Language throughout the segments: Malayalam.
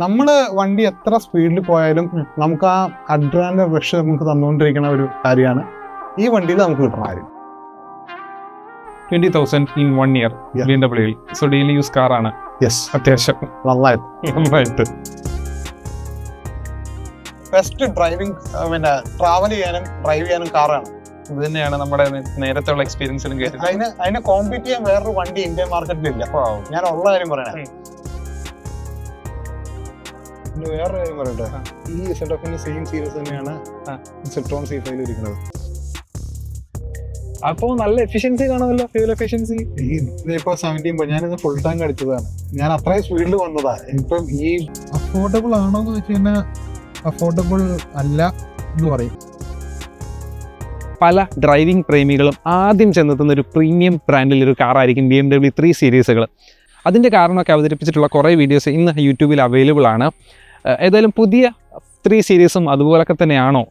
നമ്മള് വണ്ടി എത്ര സ്പീഡിൽ പോയാലും നമുക്ക് ആ അഡ്രിനാലിൻ റഷ് നമുക്ക് തന്നുകൊണ്ടിരിക്കുന്ന ഒരു കാര്യമാണ് ഈ വണ്ടിയിൽ നമുക്ക് കിട്ടുന്ന കാര്യം. 20,000 in 1 year BMW. So daily use കാറാണ്. യെസ്, അത്യാവശ്യം നന്നായിട്ട് ബെസ്റ്റ് ഡ്രൈവിംഗ്, പിന്നെ ട്രാവൽ ചെയ്യാനും ഡ്രൈവ് ചെയ്യാനും കാറാണ്. ഇത് തന്നെയാണ് നമ്മുടെ നേരത്തെ ഉള്ള എക്സ്പീരിയൻസിലും അതിനെ കോമ്പീറ്റ് ചെയ്യാൻ വേറൊരു വണ്ടി ഇന്ത്യൻ മാർക്കറ്റിൽ ഇല്ല. ഞാൻ ഉള്ള കാര്യം പറയണേ. വേറൊരു കാര്യം പറയട്ടെ, ഈ സെറ്റപ്പിന്റെ സെയിം സീരീസ് തന്നെയാണ് സിട്രോൺ C5 ഇരിക്കുന്നത്. അപ്പോ നല്ല എഫിഷ്യൻസി കാണുമല്ലോ, ഫ്യൂൽ എഫിഷ്യൻസി. ഇപ്പൊ 17, ഞാനിത് ഫുൾ ടാങ്ക് അടിച്ചതാണ്. ഞാൻ അത്രയും സ്പീഡിൽ വന്നതാ. ഇപ്പം ഈ അഫോർഡബിൾ ആണോ എന്ന് വെച്ച് കഴിഞ്ഞാൽ അഫോർഡബിൾ അല്ല എന്ന് പറയും. പല ഡ്രൈവിംഗ് പ്രേമികളും ആദ്യം ചെന്നെത്തുന്ന ഒരു പ്രീമിയം ബ്രാൻഡിലൊരു കാറായിരിക്കും BMW 3 സീരീസുകൾ. അതിൻ്റെ കാരണമൊക്കെ അവതരിപ്പിച്ചിട്ടുള്ള കുറേ വീഡിയോസ് ഇന്ന് യൂട്യൂബിൽ അവൈലബിൾ ആണ്. ഏതായാലും പുതിയ 3 സീരീസും അതുപോലൊക്കെ തന്നെയാണോ?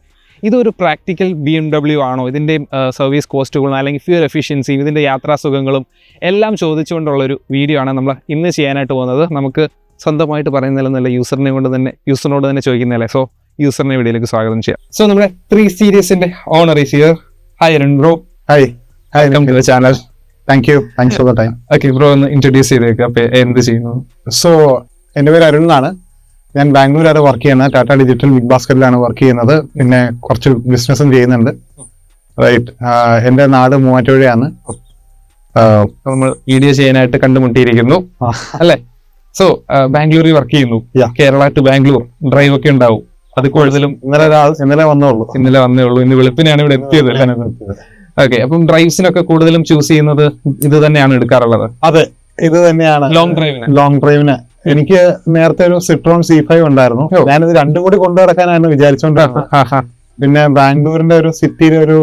ഇതൊരു പ്രാക്ടിക്കൽ BMW ആണോ? ഇതിൻ്റെ സർവീസ് കോസ്റ്റുകളും അല്ലെങ്കിൽ ഫ്യൂൽ എഫിഷ്യൻസിയും ഇതിൻ്റെ യാത്രാസുഖങ്ങളും എല്ലാം ചോദിച്ചുകൊണ്ടുള്ളൊരു വീഡിയോ ആണ് നമ്മൾ ഇന്ന് ചെയ്യാനായിട്ട് പോകുന്നത്. നമുക്ക് സ്വന്തമായിട്ട് പറയുന്നതല്ല, യൂസറിനോട് തന്നെ ചോദിക്കുന്നതല്ലേ. സോ യൂസറിനെ വീഡിയോയിലേക്ക് സ്വാഗതം ചെയ്യാം. സോ നമ്മുടെ 3 സീരീസിൻ്റെ owner is here. Hi Arun bro. Hi, welcome to the channel. Thanks for the time. Okay bro, ഒന്ന് ഇൻട്രൊഡ്യൂസ് ചെയ്തേക്ക്. അപ്പോൾ എന്ത് ചെയ്യുന്നു? സോ എൻ്റെ പേര് അരുൺ എന്നാണ്. ഞാൻ ബാംഗ്ലൂരാണ് വർക്ക് ചെയ്യുന്നത്. ടാറ്റ ഡിജിറ്റൽ ബിഗ് ബാസ്ക്കറ്റിലാണ് വർക്ക് ചെയ്യുന്നത്. പിന്നെ കുറച്ച് ബിസിനസ്സും ചെയ്യുന്നുണ്ട്. റൈറ്റ്, എൻ്റെ നാട് മൂവാറ്റുപുഴയാണ്. നമ്മൾ വീഡിയോ ചെയ്യാനായിട്ട് കണ്ടുമുട്ടിയിരിക്കുന്നു അല്ലേ? സോ ബാംഗ്ലൂരിൽ വർക്ക് ചെയ്യുന്നു. കേരള ടു ബാംഗ്ലൂർ ഡ്രൈവ് ഒക്കെ ഉണ്ടാവും. അത് കൂടുതലും ഇന്നലെ വന്നേ ഉള്ളൂ. ഇന്ന് വെളുപ്പിനാണ് ഇവിടെ എത്തിയത്. ഓക്കെ, അപ്പം ഡ്രൈവ്സിനൊക്കെ കൂടുതലും ചൂസ് ചെയ്യുന്നത് ഇത് തന്നെയാണ് എടുക്കാറുള്ളത്? അതെ, ഇത് തന്നെയാണ്. ലോങ് ഡ്രൈവിന് എനിക്ക് നേരത്തെ ഒരു സിട്രോൺ C5 ഉണ്ടായിരുന്നു. ഞാനിത് രണ്ടും കൂടി കൊണ്ടു നടക്കാനായിരുന്നു വിചാരിച്ചോണ്ടിരുന്നത്. പിന്നെ ബാംഗ്ലൂരിന്റെ ഒരു സിറ്റിയിലെ ഒരു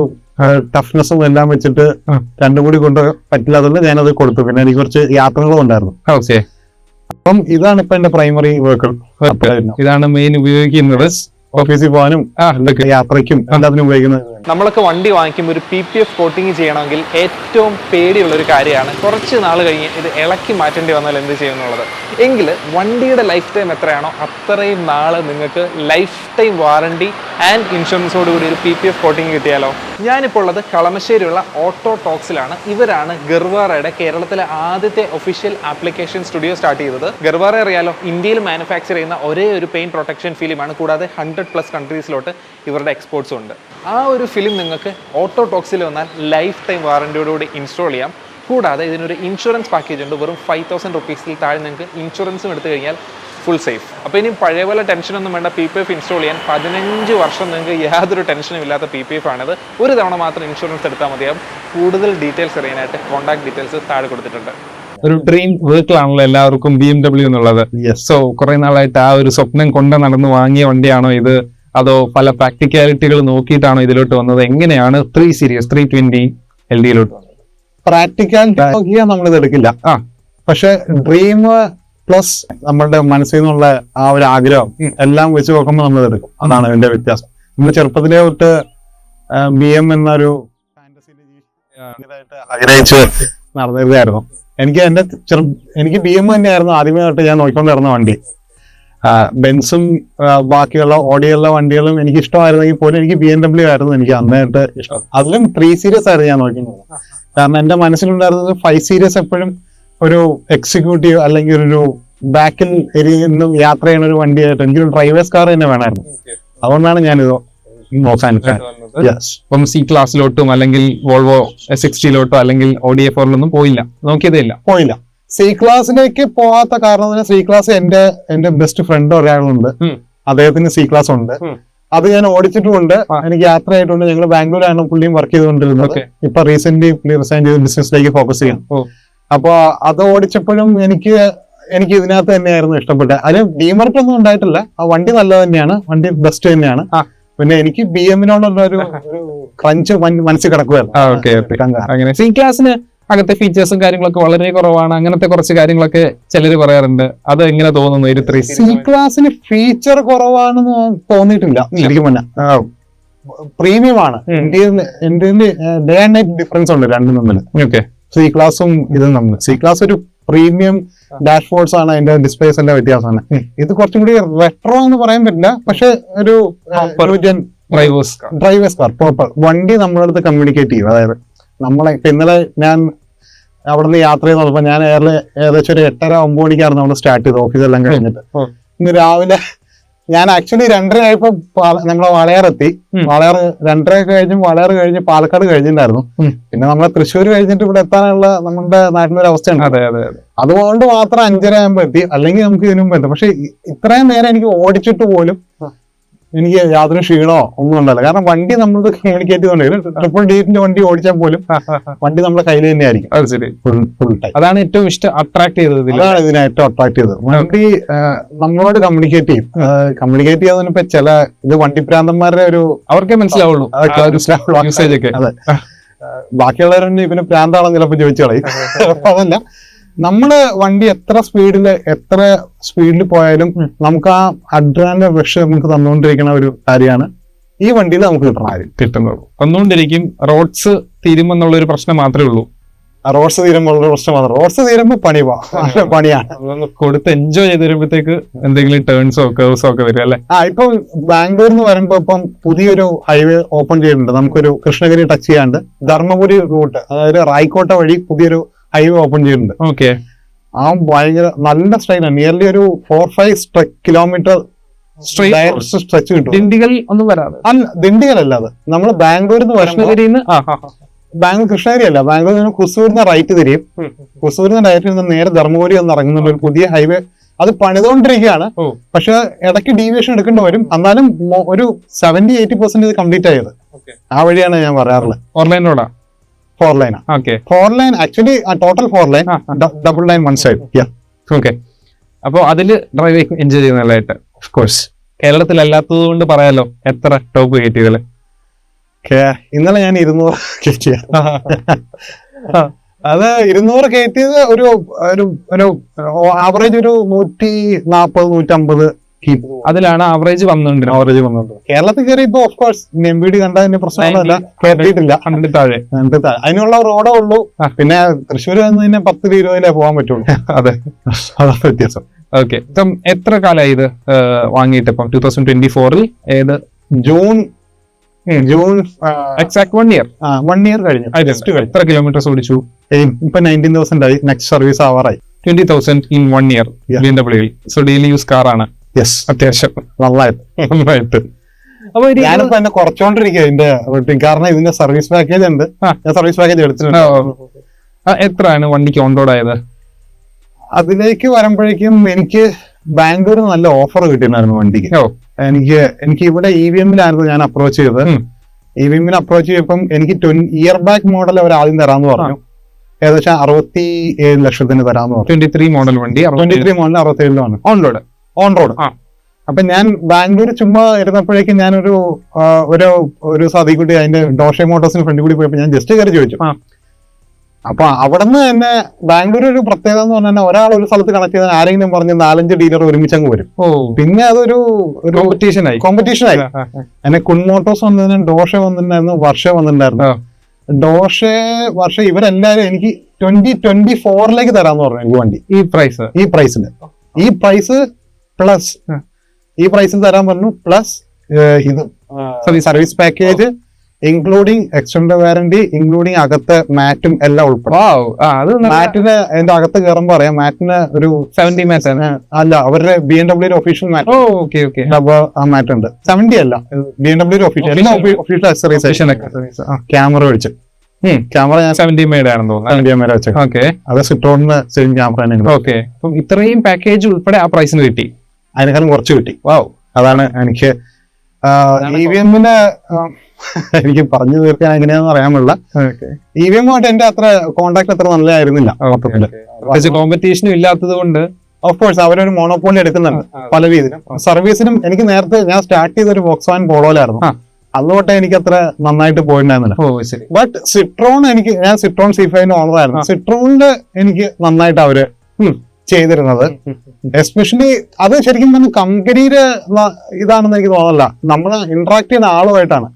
ടഫ്നെസ്സും എല്ലാം വെച്ചിട്ട് രണ്ടും കൂടി കൊണ്ട് പറ്റില്ല. അതുകൊണ്ട് ഞാനത് കൊടുത്തു. പിന്നെ എനിക്ക് കുറച്ച് യാത്രകളും ഉണ്ടായിരുന്നു. അപ്പം ഇതാണ് ഇപ്പൊ എന്റെ പ്രൈമറി വെഹിക്കിൾ. ഇതാണ് മെയിൻ ഉപയോഗിക്കുന്നത്. ഓഫീസിൽ പോകാനും യാത്രയ്ക്കും എല്ലാത്തിനും ഉപയോഗിക്കുന്നത്. നമ്മളൊക്കെ വണ്ടി വാങ്ങിക്കുമ്പോൾ ഒരു PPF കോട്ടിങ് ചെയ്യണമെങ്കിൽ ഏറ്റവും പേടിയുള്ളൊരു കാര്യമാണ് കുറച്ച് നാൾ കഴിഞ്ഞ് ഇത് ഇളക്കി മാറ്റേണ്ടി വന്നാൽ എന്ത് ചെയ്യുന്നുള്ളത്. എങ്കിൽ വണ്ടിയുടെ ലൈഫ് ടൈം എത്രയാണോ അത്രയും നാൾ നിങ്ങൾക്ക് ലൈഫ് ടൈം വാറണ്ടി ആൻഡ് ഇൻഷുറൻസോട് കൂടി ഒരു PPF കോട്ടിങ് കിട്ടിയാലോ? ഞാനിപ്പോൾ ഉള്ളത് കളമശ്ശേരിയുള്ള ഓട്ടോ ടോക്സിലാണ്. ഇവരാണ് ഗർവാറയുടെ കേരളത്തിലെ ആദ്യത്തെ ഒഫീഷ്യൽ ആപ്ലിക്കേഷൻ സ്റ്റുഡിയോ സ്റ്റാർട്ട് ചെയ്തത്. ഗർവാറ അറിയാലോ, ഇന്ത്യയിൽ മാനുഫാക്ചർ ചെയ്യുന്ന ഒരേ ഒരു പെയിന്റ് പ്രൊട്ടക്ഷൻ ഫിലിമാണ്. കൂടാതെ 100+ കൺട്രീസിലോട്ട് ഇവരുടെ എക്സ്പോർട്സും ഉണ്ട്. ആ ഒരു ഫിലിം നിങ്ങൾക്ക് ഓട്ടോ ടോക്സിൽ വന്നാൽ ലൈഫ് ടൈം വാറണ്ടിയോടുകൂടി ഇൻസ്റ്റാൾ ചെയ്യാം. കൂടാതെ ഇതിനൊരു ഇൻഷുറൻസ് പാക്കേജ് ഉണ്ട്. വെറും 5,000 റുപ്പീസിൽ താഴെ നിങ്ങൾക്ക് ഇൻഷുറൻസും എടുത്തു കഴിഞ്ഞാൽ ഫുൾ സേഫ്. അപ്പോൾ ഇനി പഴയ പോലെ ടെൻഷനൊന്നും വേണ്ട. PPF ഇൻസ്റ്റാൾ ചെയ്യാൻ 15 വർഷം നിങ്ങൾക്ക് യാതൊരു ടെൻഷനും ഇല്ലാത്ത PPF ആണിത്. ഒരു തവണ മാത്രം ഇൻഷുറൻസ് എടുത്താൽ മതിയാവും. കൂടുതൽ ഡീറ്റെയിൽസ് അറിയാനായിട്ട് കോൺടാക്ട് ഡീറ്റെയിൽസ് താഴെ കൊടുത്തിട്ടുണ്ട്. ഒരു ഡ്രീം വെഹിക്കിൾ ആണല്ലോ എല്ലാവർക്കും BMW എന്നുള്ളത്. സോ കുറെ നാളായിട്ട് ആ ഒരു സ്വപ്നം കൊണ്ട് നടന്ന് വാങ്ങിയ വണ്ടിയാണോ ഇത്? അതോ പല പ്രാക്ടിക്കാലിറ്റികൾ നോക്കിയിട്ടാണോ ഇതിലോട്ട് വന്നത്? എങ്ങനെയാണ് 3 സീരീസ് 320 LD-യിലോട്ട്? പ്രാക്ടിക്കാലിറ്റി നമ്മളിത് എടുക്കില്ല. പക്ഷെ ഡ്രീം പ്ലസ് നമ്മളുടെ മനസ്സിൽ നിന്നുള്ള ആ ഒരു ആഗ്രഹം എല്ലാം വെച്ച് നോക്കുമ്പോൾ നമ്മളിത് എടുക്കും. അതാണ് ഇതിന്റെ വ്യത്യാസം. നമ്മൾ ചെറുപ്പത്തിലേ തൊട്ട് BM എന്നൊരു ആഗ്രഹിച്ച് നടന്നിരുന്നായിരുന്നു. എനിക്ക് BM തന്നെയായിരുന്നു ആദ്യമേ തൊട്ട് ഞാൻ നോക്കിക്കൊണ്ടിരുന്ന വണ്ടി. ബെൻസും ബാക്കിയുള്ള ഓടിയുള്ള വണ്ടികളും എനിക്ക് ഇഷ്ടമായിരുന്നെങ്കിൽ പോലും എനിക്ക് BMW ആയിരുന്നു എനിക്ക് അന്നായിട്ട് ഇഷ്ടം. അതിലും 3 സീരീസ് ആയിരുന്നു ഞാൻ നോക്കുന്നത്. കാരണം എന്റെ മനസ്സിലുണ്ടായിരുന്നത് 5 സീരീസ് എപ്പോഴും ഒരു എക്സിക്യൂട്ടീവ് അല്ലെങ്കിൽ ഒരു ബാക്കിൽ നിന്നും യാത്ര ചെയ്യുന്ന ഒരു വണ്ടിയായിട്ട് എനിക്കൊരു ഡ്രൈവേഴ്സ് കാർ തന്നെ വേണമായിരുന്നു. അതുകൊണ്ടാണ് ഞാനിത് നോക്കാൻ. ഇപ്പം C ക്ലാസ്സിലോട്ടും അല്ലെങ്കിൽ വോൾവോ S60 അല്ലെങ്കിൽ ODA4 പോയില്ല. C ക്ലാസ്സിലേക്ക് പോകാത്ത കാരണം C ക്ലാസ് എന്റെ ബെസ്റ്റ് ഫ്രണ്ട് ഒരാളുണ്ട്. അദ്ദേഹത്തിന് C ക്ലാസ് ഉണ്ട്. അത് ഞാൻ ഓടിച്ചിട്ടുമുണ്ട്. എനിക്ക് യാത്ര ആയിട്ടുണ്ട്. ഞങ്ങൾ ബാംഗ്ലൂരാണ് പുള്ളിയും വർക്ക് ചെയ്തുകൊണ്ടിരുന്നത്. ഇപ്പൊ റീസെന്റ് റിസൈൻ ചെയ്ത് ബിസിനസ്സിലേക്ക് ഫോക്കസ് ചെയ്യാം. അപ്പൊ അത് ഓടിച്ചപ്പോഴും എനിക്ക് ഇതിനകത്ത് തന്നെയായിരുന്നു ഇഷ്ടപ്പെട്ടത്. അതിന് ഡീമർട്ട് ഒന്നും ഉണ്ടായിട്ടില്ല. ആ വണ്ടി നല്ലത് തന്നെയാണ്, വണ്ടി ബെസ്റ്റ് തന്നെയാണ്. പിന്നെ എനിക്ക് BM-നോടുള്ള ഒരു ക്രഞ്ച് മനസ്സിൽ കിടക്കുമായിരുന്നു. C ക്ലാസ്സിന് അങ്ങനത്തെ ഫീച്ചേഴ്സും കാര്യങ്ങളൊക്കെ വളരെ കുറവാണ്. അങ്ങനത്തെ കുറച്ച് കാര്യങ്ങളൊക്കെ ചിലർ പറയാറുണ്ട്. അത് എങ്ങനെ തോന്നുന്നു? ഒരു 3 C ക്ലാസ്സിന് ഫീച്ചർ കുറവാണെന്ന് തോന്നിയിട്ടില്ല. ശരിക്കും പറഞ്ഞാൽ പ്രീമിയം ആണ്. ഡേ ആൻഡ് നൈറ്റ് ഡിഫറൻസ് ഉണ്ട് രണ്ടും തമ്മിൽ. C ക്ലാസും ഇതും തമ്മിൽ. C ക്ലാസ് ഒരു പ്രീമിയം ഡാഷ്ബോർഡ്സ് ആണ്, അതിന്റെ ഡിസ്പ്ലേസ് എല്ലാം വ്യത്യാസമാണ്. ഇത് കുറച്ചും കൂടി റെട്രോ എന്ന് പറയാൻ പറ്റില്ല, പക്ഷെ ഒരു ഡ്രൈവേഴ്സ് കാർ പ്രോപ്പർ വണ്ടി നമ്മളടുത്ത് കമ്മ്യൂണിക്കേറ്റ് ചെയ്യും. അതായത് നമ്മളെ ഇപ്പൊ ഇന്നലെ ഞാൻ അവിടുന്ന് യാത്ര ചെയ്ത് നോക്കുമ്പോൾ ഞാൻ ഏകദേശം ഒരു 8:30-9 മണിക്കായിരുന്നു നമ്മൾ സ്റ്റാർട്ട് ചെയ്തത് ഓഫീസെല്ലാം കഴിഞ്ഞിട്ട്. ഇന്ന് രാവിലെ ഞാൻ ആക്ച്വലി 2:30 ആയപ്പോ നമ്മളെ വാളയാറെത്തി. വാളയാർ 2:30 കഴിഞ്ഞ് വാളയാർ കഴിഞ്ഞ് പാലക്കാട് കഴിഞ്ഞിട്ടുണ്ടായിരുന്നു. പിന്നെ നമ്മളെ തൃശ്ശൂർ കഴിഞ്ഞിട്ട് ഇവിടെ എത്താനുള്ള നമ്മുടെ നാട്ടിലൊരു അവസ്ഥയാണ്. അതുകൊണ്ട് മാത്രം 5:30 ആകുമ്പോ എത്തി, അല്ലെങ്കിൽ നമുക്ക് ഇതിനു മുമ്പ് എത്താം. പക്ഷെ ഇത്രയും നേരം എനിക്ക് ഓടിച്ചിട്ട് പോലും എനിക്ക് യാതൊരു ക്ഷീണമോ ഒന്നും ഉണ്ടല്ല. കാരണം വണ്ടി നമ്മൾ കമ്മ്യൂണിക്കേറ്റ് ചെയ്തോണ്ട് ട്രിപ്പിൾ ഡീറ്റിന്റെ വണ്ടി ഓടിച്ചാൽ പോലും വണ്ടി നമ്മുടെ കയ്യിൽ തന്നെ ആയിരിക്കും. അത് ശരി, ഫുൾ ടൈം. അതാണ് ഏറ്റവും അട്രാക്ട് ചെയ്തത്. അതാണ് ഇതിനെ ഏറ്റവും അട്രാക്ട് ചെയ്തത്. വണ്ടി നമ്മളോട് കമ്മ്യൂണിക്കേറ്റ് ചെയ്യും. കമ്മ്യൂണിക്കേറ്റ് ചെയ്യാതിനിപ്പോ ചില ഇത് വണ്ടി പ്രാന്തന്മാരുടെ ഒരു അവർക്കേ മനസ്സിലാവുള്ളൂ യൂസേജ് ഒക്കെ. അതെ, ബാക്കിയുള്ളവരൊന്നും ഇവന് പ്രാന്താണെന്ന് ചിലപ്പോ ചോദിച്ചു കളയും. അതല്ല, നമ്മള് വണ്ടി എത്ര സ്പീഡിൽ പോയാലും നമുക്ക് ആ അഡ്രിനാലിൻ റഷ് നമുക്ക് തന്നുകൊണ്ടിരിക്കുന്ന ഒരു കാര്യമാണ് ഈ വണ്ടിയിൽ നമുക്ക് കിട്ടുന്നത്. വന്നുകൊണ്ടിരിക്കും. റോഡ്സ് തീരുമെന്നുള്ള ഒരു പ്രശ്നം മാത്രമേ ഉള്ളൂ. റോഡ്സ് തീരുമ്പോൾ ഉള്ള പ്രശ്നം മാത്രം. റോഡ്സ് തീരുമ്പോൾ പണിയാണ്. കൊടുത്ത് എൻജോയ് ചെയ്ത് വരുമ്പോഴത്തേക്ക് എന്തെങ്കിലും ടേൺസോ കേഴ്സോ ഒക്കെ വരും അല്ലെ. ഇപ്പൊ ബാംഗ്ലൂരിൽ നിന്ന് വരുമ്പോ ഇപ്പം പുതിയൊരു ഹൈവേ ഓപ്പൺ ചെയ്തിട്ടുണ്ട്. നമുക്കൊരു കൃഷ്ണഗിരി ടച്ച് ചെയ്യാണ്ട് ധർമ്മപുരി റൂട്ട്, അതായത് റായ്ക്കോട്ട വഴി പുതിയൊരു ഹൈവേ ഓപ്പൺ ചെയ്തിട്ടുണ്ട്. ഓക്കെ, ആ ഭയങ്കര നല്ല സ്ട്രെയിനാണ്. നിയർലി ഒരു 4-5 കിലോമീറ്റർ സ്ട്രെച്ച് കിട്ടും. ദിണ്ടിഗൽ ഒന്നും വരാതെ. അല്ല, ദിണ്ടിഗൽ അല്ല, അത് നമ്മള് ബാംഗ്ലൂരിൽ നിന്ന് കൃഷ്ണഗിരിന്ന് കൃഷ്ണഗിരി അല്ല, ബാംഗ്ലൂരിൽ നിന്ന് കുസൂരിന്ന് റൈറ്റ് തിരിയും. കുസൂരിന്ന് റൈറ്റിൽ നിന്ന് നേരെ ധർമ്മപുരി എന്ന് ഇറങ്ങുന്ന ഒരു പുതിയ ഹൈവേ. അത് പണിതുകൊണ്ടിരിക്കുകയാണ്. പക്ഷെ ഇടയ്ക്ക് ഡീവിയേഷൻ എടുക്കേണ്ടി വരും. എന്നാലും ഒരു 70-80% ഇത് കംപ്ലീറ്റ് ആയത് ആ വഴിയാണ് ഞാൻ പറയാറുള്ളത്. 4 റോഡാ? 4 ലൈനാ. 4 line actually, total 4 line, 9 line 1 side. Okay, അപ്പൊ അതില് ഡ്രൈവ് എൻജോയ് ചെയ്യുന്നതായിട്ട് ഓഫ് കോഴ്സ്. കേരളത്തിലല്ലാത്തത് കൊണ്ട് പറയാലോ, എത്ര ടോപ്പ് കയറ്റിയതല്ലേ? ഇന്നലെ ഞാൻ 200 കയറ്റിയ. അത് 200 കയറ്റിയത് ഒരു ആവറേജ് ഒരു 140-150 അതിലാണ് ആവറേജ് വന്നുകൊണ്ടിരുന്നത്. കേരളത്തിൽ കയറി ഇപ്പൊ ഓഫ് കോഴ്സ് MVD കണ്ടതിന്റെ പ്രശ്നമൊന്നുമല്ല, കയറ്റിയിട്ടില്ല. 100 താഴെ അതിനുള്ള റോഡേ ഉള്ളൂ. പിന്നെ തൃശ്ശൂർ വന്നതിന് 10-20 പോകാൻ പറ്റുള്ളൂ. അതെ, അതാണ് വ്യത്യാസം. ഓക്കെ, ഇപ്പം എത്ര കാലമായി ഇത് വാങ്ങിയിട്ട്? ഇപ്പം 2024 ഏത് ജൂൺ എക്സാക്ട് 1 ഇയർ 1 ഇയർ കഴിഞ്ഞു. എത്ര കിലോമീറ്റേഴ്സ് ഓടിച്ചു? ഇപ്പൊ 19,000 ആയി. നെക്സ്റ്റ് സർവീസ് ആവാറായി. 20,000 in 1 year BMW. So daily use car ആണ്. അത്യാവശ്യം നന്നായിട്ട്. അപ്പൊ ഞാനിപ്പോ എന്നെ കുറച്ചോണ്ടിരിക്കുക ഇതിന്റെ റൂട്ടിങ്. കാരണം ഇതിന്റെ സർവീസ് പാക്കേജ് ഉണ്ട്. ഞാൻ സർവീസ് പാക്കേജ് എടുത്തിട്ടുണ്ട്. എത്രയാണ് വണ്ടിക്ക് ഓൺ റോഡ് ആയത്? അതിലേക്ക് വരുമ്പോഴേക്കും എനിക്ക് ബാംഗ്ലൂരിൽ നല്ല ഓഫർ കിട്ടിയിട്ടുണ്ടായിരുന്നു വണ്ടിക്ക്. എനിക്ക് ഇവിടെ EVM-ലായിരുന്നു ഞാൻ അപ്രോച്ച് ചെയ്തത്. EVM-ൽ അപ്രോച്ച് ചെയ്തപ്പം എനിക്ക് ഇയർ ബാക്ക് മോഡൽ അവർ ആദ്യം തരാമെന്ന് പറഞ്ഞു. ഏകദേശം 67 ലക്ഷത്തിന് തരാമെന്ന് പറഞ്ഞു. 23 മോഡൽ വണ്ടി. 23 മോഡൽ 67 ഓൺ റോഡ്. അപ്പൊ ഞാൻ ബാംഗ്ലൂർ ചുമ്മാ ഇരുന്നപ്പോഴേക്കും ഞാനൊരു സാധിക്കുട്ടി അതിന്റെ ഡോഷെ മോട്ടോഴ്സിന് ഫ്രണ്ട് കൂടി പോയപ്പോ ഞാൻ ജസ്റ്റ് കയറി ചോദിച്ചു. അപ്പൊ അവിടെ നിന്ന് തന്നെ ബാംഗ്ലൂർ ഒരു പ്രത്യേകത എന്ന് പറഞ്ഞാൽ ഒരാൾ ഒരു സ്ഥലത്ത് കണക്ട് ചെയ്താൽ ആരെങ്കിലും പറഞ്ഞ് 4-5 ഡീലർ ഒരുമിച്ചങ്ങ് വരും. പിന്നെ അതൊരു കോമ്പറ്റീഷനായി. എന്നെ കുൺ മോട്ടോഴ്സ് വന്നതിന് ഡോഷെ വന്നിട്ടുണ്ടായിരുന്നു, വർഷ വന്നിട്ടുണ്ടായിരുന്നു. വർഷ ഇവരെല്ലാരും എനിക്ക് 2024 തരാന്ന് പറഞ്ഞു എനിക്ക് വണ്ടി. ഈ പ്രൈസിൽ തരാൻ പറഞ്ഞു. പ്ലസ് ഇത് service package including extend warranty, including അകത്തെ മാറ്റും എല്ലാം ഉൾപ്പെടും. മാറ്റിന് അതിന്റെ അകത്ത് കയറുമ്പോ അറിയാം, മാറ്റിന് ഒരു 70 മാറ്റ് അല്ല, അവരുടെ BMW ഒഫീഷ്യൽ മാറ്റ്. ആ മാറ്റ് ഉണ്ട്. 70 അല്ല, BMW ഒഫീഷ്യൽ അക്സറീസ്. ക്യാമറ വെച്ച് ക്യാമറ ഞാൻ 70 ആണെന്ന് തോന്നുന്നു വെച്ചത്. അത് സിട്രോണിന് സെയിം ക്യാമറ തന്നെ. ഓക്കെ, അപ്പം ഇത്രയും പാക്കേജ് ഉൾപ്പെടെ ആ പ്രൈസിന് കിട്ടി. അതിനേക്കാളും കുറച്ച് കിട്ടി. അതാണ് എനിക്ക് EVM-ന് എനിക്ക് പറഞ്ഞു തീർക്കാൻ എങ്ങനെയാന്ന് അറിയാമുള്ള. EVM-ആയിട്ട് എന്റെ അത്ര കോണ്ടാക്ട് അത്ര നല്ലതായിരുന്നില്ല. കോമ്പറ്റീഷനും ഇല്ലാത്തത് കൊണ്ട് ഓഫ് കോഴ്സ് അവരൊരു മോണോപോളി എടുക്കുന്നുണ്ട് പല രീതിയിലും. സർവീസിനും എനിക്ക് നേരത്തെ ഞാൻ സ്റ്റാർട്ട് ചെയ്തൊരു വോക്സ്വാഗൻ പോളോയിലായിരുന്നു. അതുകൊട്ടെ എനിക്ക് അത്ര നന്നായിട്ട് പോയിട്ടുണ്ടായിരുന്നില്ല. ബട്ട് സിട്രോൺ ഞാൻ സിട്രോൺ C5 ഓണറായിരുന്നു. സിട്രോണിന്റെ എനിക്ക് നന്നായിട്ട് അവര് ചെയ്തിരുന്നത്. എസ്പെഷ്യലി അത് ശരിക്കും പറഞ്ഞാൽ കമ്പനിയുടെ ഇതാണെന്ന് എനിക്ക് തോന്നുന്നില്ല, നമ്മൾ ഇന്ററാക്ട് ചെയ്യുന്ന ആളുമായിട്ടാണ്.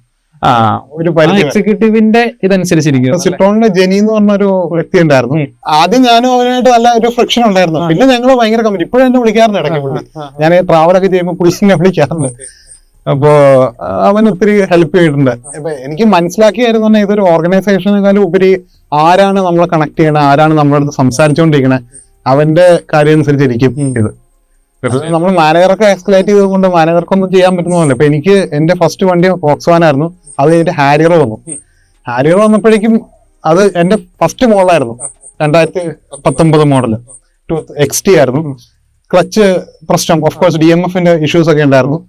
ഒരു പരിധി എക്സിക്യൂട്ടീവിന്റെ ഇതനുസരിച്ചിരിക്കും. സിട്രോണിന്റെ ജെനി എന്ന് പറഞ്ഞ ഒരു വ്യക്തി ഉണ്ടായിരുന്നു. ആദ്യം ഞാനും അവനായിട്ട് നല്ല ഒരു ഫ്രിക്ഷൻ ഉണ്ടായിരുന്നു. പിന്നെ ഞങ്ങൾ ഭയങ്കര കമ്പനി. ഇപ്പോഴും എന്നെ വിളിക്കാറുണ്ട് ഇടയ്ക്ക് പുള്ളി. ഞാൻ ട്രാവലൊക്കെ ചെയ്യുമ്പോൾ പുള്ളിനെ വിളിക്കാറുണ്ട്. അപ്പോ അവൻ ഒത്തിരി ഹെൽപ്പ് ചെയ്തിട്ടുണ്ട്. ഇപ്പൊ എനിക്ക് മനസ്സിലാക്കിയായിരുന്നു പറഞ്ഞാൽ ഇതൊരു ഓർഗനൈസേഷനേക്കാളും ഉപരി ആരാണ് നമ്മളെ കണക്ട് ചെയ്യണത്, ആരാണ് നമ്മളെ അടുത്ത് സംസാരിച്ചുകൊണ്ടിരിക്കണത്, അവന്റെ കാര്യം അനുസരിച്ചിരിക്കും ഇത്. നമ്മൾ മാനേജറൊക്കെ എക്സ്കലേറ്റ് ചെയ്തുകൊണ്ട് മാനേജർക്കൊന്നും ചെയ്യാൻ പറ്റുന്നതല്ല. ഇപ്പൊ എനിക്ക് എന്റെ ഫസ്റ്റ് വണ്ടി ഫോക്സ്വാൻ ആയിരുന്നു. അത് കഴിഞ്ഞിട്ട് ഹാരിയർ വന്നു. ഹാരിയർ വന്നപ്പോഴേക്കും അത് എന്റെ ഫസ്റ്റ് മോഡലായിരുന്നു. 2019 മോഡല് XT ആയിരുന്നു. ക്ലച്ച് പ്രശ്നം, ഓഫ് കോഴ്സ് DMF-ന്റെ ഇഷ്യൂസ് ഒക്കെ ഉണ്ടായിരുന്നു.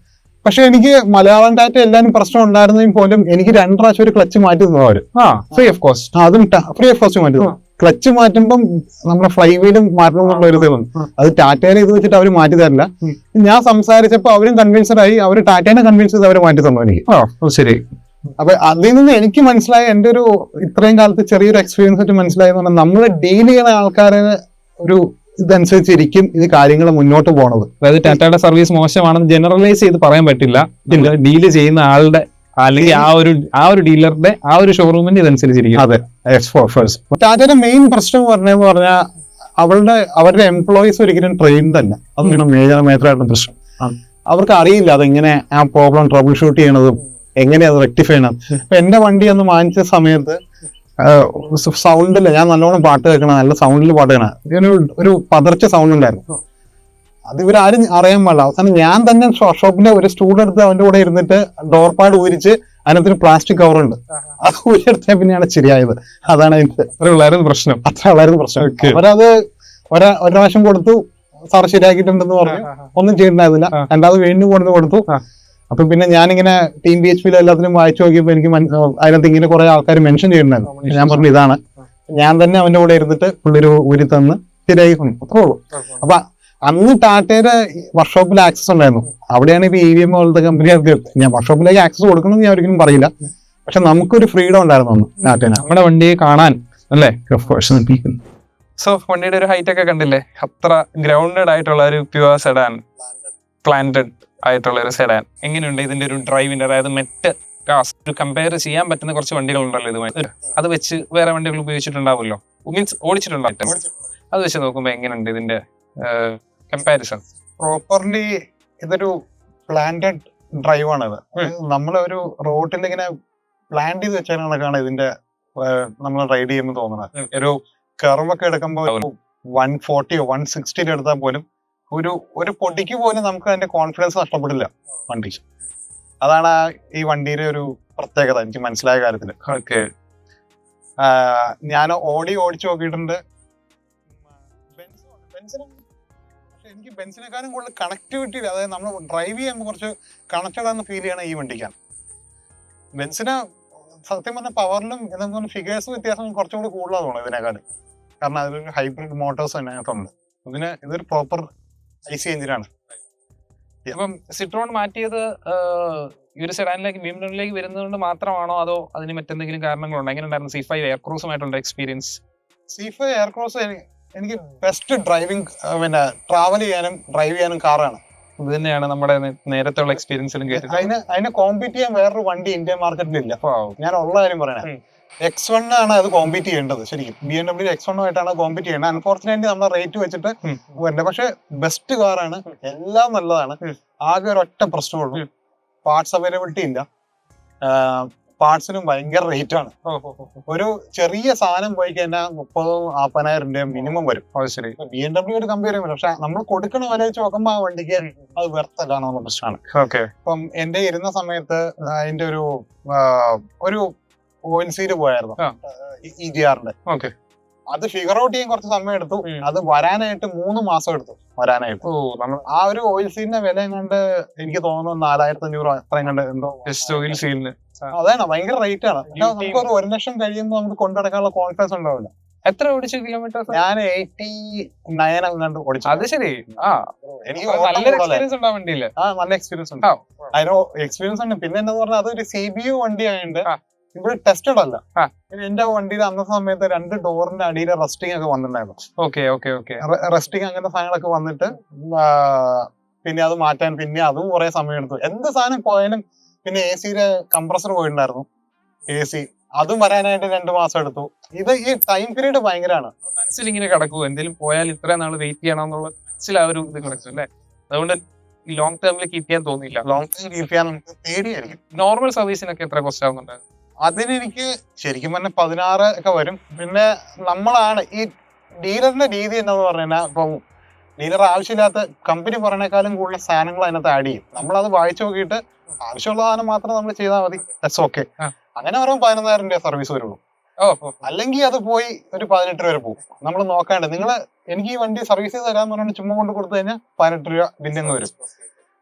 പക്ഷെ എനിക്ക് മലയാളം ടാറ്റ എല്ലാവരും പ്രശ്നം ഉണ്ടായിരുന്നെങ്കിൽ പോലും എനിക്ക് 2 പ്രാവശ്യം ഒരു ക്ലച്ച് മാറ്റി തന്നു അവര്. Free of cost. അതും ഫ്രീ ഓഫ് കോസ്റ്റ് മാറ്റി തന്നു. ക്ലച്ച് മാറ്റുമ്പം നമ്മുടെ ഫ്ലൈ വീലും മാറ്റണം എന്നുള്ള ഒരു ഇതാണ്. അത് ടാറ്റയുടെ ഇത് വെച്ചിട്ട് അവർ മാറ്റി തരില്ല. ഞാൻ സംസാരിച്ചപ്പോ അവരും കൺവിൻസ്ഡ് ആയി. അവർ ടാറ്റേനെ കൺവിൻസ് ചെയ്ത് അവർ മാറ്റി തന്നു എനിക്ക്. ശരി. അപ്പൊ അതിൽ നിന്ന് എനിക്ക് മനസ്സിലായ എന്റെ ഒരു ഇത്രയും കാലത്ത് ചെറിയൊരു എക്സ്പീരിയൻസ് ആയിട്ട് മനസ്സിലായെന്ന് പറഞ്ഞാൽ നമ്മൾ ഡീൽ ചെയ്യുന്ന ആൾക്കാരെ ഒരു ഇതനുസരിച്ചിരിക്കും ഇത് കാര്യങ്ങൾ മുന്നോട്ട് പോണത്. അതായത് ടാറ്റയുടെ സർവീസ് മോശമാണെന്ന് ജനറലൈസ് ചെയ്ത് പറയാൻ പറ്റില്ല. ഡീല് ചെയ്യുന്ന ആളുടെ അല്ലെങ്കിൽ ആ ഒരു ഡീലറുടെ ആ ഒരു ഷോറൂമിന്റെ ഇതനുസരിച്ചിരിക്കും. അതെ, ടാറ്റയുടെ മെയിൻ പ്രശ്നം പറഞ്ഞെന്ന് പറഞ്ഞാൽ അവരുടെ എംപ്ലോയീസ് ഒരിക്കലും ട്രെയിൻഡ് അല്ല. അതാണ് മേജറായിട്ടുള്ള പ്രശ്നം. അവർക്ക് അറിയില്ല അതെങ്ങനെ ആ പ്രോബ്ലം ട്രബിൾ ഷൂട്ട് ചെയ്യണതും എങ്ങനെ അത് റെക്ടിഫൈ ചെയ്യണം. ഇപ്പൊ എന്റെ വണ്ടി അന്ന് വാങ്ങിച്ച സമയത്ത് സൗണ്ടില്ല, ഞാൻ നല്ലോണം പാട്ട് കേൾക്കണം, നല്ല സൗണ്ടിൽ പാട്ട് കേൾക്കണം. ഒരു പതർച്ച സൗണ്ട് ഉണ്ടായിരുന്നു. അത് ഇവരാരും അറിയാൻ പാടില്ല. അവസാനം ഞാൻ തന്നെ ഷോപ്പിന്റെ ഒരു സ്റ്റൂൾ എടുത്ത് അവന്റെ കൂടെ ഇരുന്നിട്ട് ഡോർ പാഡ് ഊരിച്ച് അതിനകത്തൊരു പ്ലാസ്റ്റിക് കവർ ഉണ്ട്, അത് ഊരിയെടുത്ത പിന്നെയാണ് ശരിയായത്. അതാണ് അത്ര പ്രശ്നം. അവരത് ഒരു പ്രാവശ്യം കൊടുത്തു, സാർ ശരിയാക്കിയിട്ടുണ്ടെന്ന് പറഞ്ഞു, ഒന്നും ചെയ്തിട്ടുണ്ടായിരുന്നില്ല. രണ്ടാമത് വീണ്ടും കൊടുത്തു. അപ്പൊ പിന്നെ ഞാനിങ്ങനെ ടീം BHP എല്ലാത്തിനും വായിച്ചു നോക്കിയപ്പോ എനിക്ക് അതിനകത്ത് ഇങ്ങനെ കുറെ ആൾക്കാർ മെൻഷൻ ചെയ്തിട്ടുണ്ടായിരുന്നു. ഞാൻ പറഞ്ഞു ഇതാണ്. ഞാൻ തന്നെ അവന്റെ കൂടെ ഇരുന്നിട്ട് പുള്ളിയൊരു ഊരി തന്ന് ശരിയായി അത്രേ ഉള്ളൂ. അപ്പൊ അന്ന് ടാറ്റയുടെ വർക്ക്ഷോപ്പിൽ ആക്സസ് ഉണ്ടായിരുന്നു. അവിടെയാണ് ഇപ്പൊ EVM പോലത്തെ കമ്പനികൾക്ക് ഞാൻ വർക്ക്ഷോപ്പിലേക്ക് ആക്സസ് കൊടുക്കണമെന്ന് ഞാൻ ഒരിക്കലും പറയില്ല. പക്ഷെ നമുക്കൊരു ഫ്രീഡം ഉണ്ടായിരുന്നു അന്ന് ടാറ്റേനെ നമ്മുടെ വണ്ടിയെ കാണാൻ അല്ലേ. സോ വണ്ടിയുടെ ഒരു ഹൈറ്റ് ഒക്കെ കണ്ടില്ലേ, അത്ര ഗ്രൗണ്ടഡ് ആയിട്ടുള്ള ഒരു പ്യുവർ സെഡാൻ, പ്ലാന്റഡ് ആയിട്ടുള്ള ഒരു സെഡാൻ. എങ്ങനെയുണ്ട് ഇതിന്റെ ഒരു ഡ്രൈവിന്റെ, അതായത് മെറ്റ് കാസ്റ്റ് കമ്പയർ ചെയ്യാൻ പറ്റുന്ന കുറച്ച് വണ്ടികളുണ്ടല്ലോ ഇതുമായി, അത് വെച്ച് വേറെ വണ്ടികൾ ഉപയോഗിച്ചിട്ടുണ്ടാവുമല്ലോ, മീൻസ് ഓടിച്ചിട്ടുണ്ടാവും. അത് വെച്ച് നോക്കുമ്പോ എങ്ങനെയുണ്ട് ഇതിന്റെ കമ്പാരിസൺ? പ്രോപ്പർലി ഇതൊരു പ്ലാന്റഡ് ഡ്രൈവ് ആണ്. ഇത് നമ്മളൊരു റോട്ടിൽ ഇങ്ങനെ പ്ലാൻ ചെയ്ത് വെച്ച കണക്കാണ് ഇതിന്റെ നമ്മൾ റൈഡ് ചെയ്യുമ്പോൾ തോന്നുന്നത്. ഒരു കർവൊക്കെ എടുക്കുമ്പോൾ 140 160 എടുത്താൽ പോലും ഒരു പൊടിക്ക് പോലും നമുക്ക് അതിന്റെ കോൺഫിഡൻസ് നഷ്ടപ്പെടില്ല വണ്ടിക്ക്. അതാണ് ഈ വണ്ടിയുടെ ഒരു പ്രത്യേകത എനിക്ക് മനസ്സിലായ കാര്യത്തില്. ഞാൻ ഓടിച്ചു നോക്കിയിട്ടുണ്ട്. എനിക്ക് ബെൻസിനെക്കാളും കൂടുതൽ കണക്ടിവിറ്റി, അതായത് നമ്മൾ ഡ്രൈവ് ചെയ്യുമ്പോൾ കുറച്ച് കണക്റ്റഡ് ആണെന്ന് ഫീൽ ചെയ്യണം ഈ വണ്ടിക്കാണ്. ബെൻസിന് സത്യം പറഞ്ഞ പവറിലും എന്തെങ്കിലും ഫിഗേഴ്സ് വ്യത്യാസം കുറച്ചും കൂടി കൂടുതലാണ് തോന്നുന്നത് ഇതിനേക്കാൾ. കാരണം അതൊരു ഹൈബ്രിഡ് മോട്ടോഴ്സ് അതിനകത്തുണ്ട്. ഇതൊരു പ്രോപ്പർ IC എഞ്ചിനാണ്. അപ്പം സിട്രോൺ മാറ്റിയത് ഈ ഒരു സെഡാനിലേക്ക് BMW വരുന്നതുകൊണ്ട് മാത്രമാണോ, അതോ അതിന് മറ്റെന്തെങ്കിലും കാരണങ്ങളുണ്ടോ? എങ്ങനെ ഉണ്ടായിരുന്നു C5 എയർക്രോസുമായിട്ടുള്ള എക്സ്പീരിയൻസ്? C5 എയർക്രോസ് എനിക്ക് ബെസ്റ്റ് ഡ്രൈവിംഗ്, പിന്നെ ട്രാവൽ ചെയ്യാനും ഡ്രൈവ് ചെയ്യാനും കാറാണ്. ഇത് തന്നെയാണ് നമ്മുടെ നേരത്തെ ഉള്ള എക്സ്പീരിയൻസിലും കേട്ടിട്ട്. അതിനെ കോമ്പീറ്റ് ചെയ്യാൻ വേറൊരു വണ്ടി ഇന്ത്യൻ മാർക്കറ്റിൽ ഇല്ല. ഞാൻ ഉള്ള കാര്യം പറയണേ. X1 ആണ് അത് കോമ്പീറ്റ് ചെയ്യേണ്ടത്. ശരിക്കും BMW X1 ആയിട്ടാണ് കോമ്പീറ്റ് ചെയ്യേണ്ടത്. അൺഫോർച്ചുനേറ്റ്ലി നമ്മളെ റേറ്റ് വെച്ചിട്ട് വരണ്ട. പക്ഷെ ബെസ്റ്റ് കാറാണ്, എല്ലാം നല്ലതാണ്. ആകെ ഒരൊറ്റ പ്രശ്നമുള്ളൂ, പാർട്സ് അവൈലബിലിറ്റി ഇല്ല. പാർട്സിനും ഭയങ്കര റേറ്റ് ആണ്. ഒരു ചെറിയ സാധനം പോയി കഴിഞ്ഞാൽ 30,000-40,000 രൂപ മിനിമം വരും. BMW ഒരു കമ്പയർ ചെയ്യുമ്പോൾ പക്ഷെ നമ്മൾ കൊടുക്കണ വില വെച്ച് നോക്കുമ്പോ ആ വണ്ടിക്ക് അത് വെർത്തല്ലാന്നുള്ള പ്രശ്നമാണ്. ഇപ്പം എന്റെ ഇരുന്ന സമയത്ത് അതിന്റെ ഒരു ഓയിൽ സീല് പോയായിരുന്നു EGR-ന്റെ. അത് ഫിഗർ ഔട്ട് ചെയ്യാൻ കുറച്ച് സമയം എടുത്തു. അത് വരാനായിട്ട് 3 മാസം എടുത്തു വരാനായിട്ട്. ആ ഒരു ഓയിൽ സീലിന്റെ വില കണ്ട് എനിക്ക് തോന്നുന്നു 4,500 അത്രയും കണ്ട് എന്തോ ഓയിൽ സീലിന്. അതാണ് ഭയങ്കര റേറ്റ് ആണ്. നമുക്ക് 1 ലക്ഷം കഴിയുമ്പോൾ നമുക്ക് കൊണ്ടുനടക്കാനുള്ള കോൺഫിഡൻസ് ഉണ്ടാവില്ല. എത്ര ഓടിച്ചു കിലോമീറ്റർ? ഞാൻ 89 അങ്ങാണ്ട് ഓടിച്ചു. അത് ശരി. എനിക്ക് നല്ല എക്സ്പീരിയൻസ് ഉണ്ടാവും വണ്ടിയില്. നല്ല എക്സ്പീരിയൻസ് ഉണ്ട്. അതിന് എക്സ്പീരിയൻസ് ഉണ്ട്. പിന്നെ എന്താ പറഞ്ഞാൽ അതൊരു CBU വണ്ടി ആയതുകൊണ്ട് ഇവിടെ ടെസ്റ്റഡ് അല്ല. എന്റെ വണ്ടിയിൽ അന്നത്തെ സമയത്ത് 2 ഡോറിന്റെ അടിയിൽ റെസ്റ്റിംഗ് ഒക്കെ വന്നിട്ടുണ്ടായിരുന്നു. റെസ്റ്റിംഗ് അങ്ങനത്തെ സാധനങ്ങളൊക്കെ വന്നിട്ട് പിന്നെ അത് മാറ്റാൻ പിന്നെ അതും കുറെ സമയം എടുത്തു. എന്ത് സാധനം പോയാലും പിന്നെ AC-യുടെ കംപ്രസർ പോയിട്ടുണ്ടായിരുന്നു. AC അതും വരാനായിട്ട് 2 മാസം എടുത്തു. ഇത് ഈ ടൈം പീരീഡ് ഭയങ്കരമാണ്. മനസ്സിൽ ഇങ്ങനെ കിടക്കും, എന്തെങ്കിലും പോയാൽ ഇത്ര നാൾ വെയിറ്റ് ചെയ്യണം എന്നുള്ള മനസ്സിൽ ആ ഒരു ഇത് കിടക്കും അല്ലേ. അതുകൊണ്ട് ലോങ് ടേമിൽ കീപ്പ് ചെയ്യാൻ തോന്നിയില്ല. ലോങ് ടൈം കീപ്പ് ചെയ്യാൻ നമുക്ക് പേടിയായിരിക്കും. നോർമൽ സർവീസിനൊക്കെ എത്ര കോസ്റ്റ് ആവുന്നുണ്ട്? അതിനെനിക്ക് ശരിക്കും പറഞ്ഞാൽ 16 ഒക്കെ വരും. പിന്നെ നമ്മളാണ് ഈ ഡീലറിന്റെ രീതി എന്താന്ന് പറഞ്ഞാൽ, ഇപ്പം ഡീലർ ആവശ്യമില്ലാത്ത കമ്പനി പറയണേക്കാളും കൂടുതൽ സാധനങ്ങൾ അതിനകത്ത് ആഡ് ചെയ്യും. നമ്മളത് വായിച്ചു നോക്കിയിട്ട് ആവശ്യമുള്ള സാധനം മാത്രം നമ്മൾ ചെയ്താൽ മതി. That's okay. അങ്ങനെ പറയുമ്പോൾ 11,000 രൂപ സർവീസ് വരുള്ളൂ. അല്ലെങ്കിൽ അത് പോയി ഒരു 18 വരെ പോകും. നമ്മൾ നോക്കാണ്ട് എനിക്ക് ഈ വണ്ടി സർവീസ് ചെയ്ത് തരാന്ന് പറഞ്ഞാൽ ചുമ്മാ കൊണ്ട് കൊടുത്തു കഴിഞ്ഞാൽ 18 രൂപ ബില്ലങ്ങ് വരും.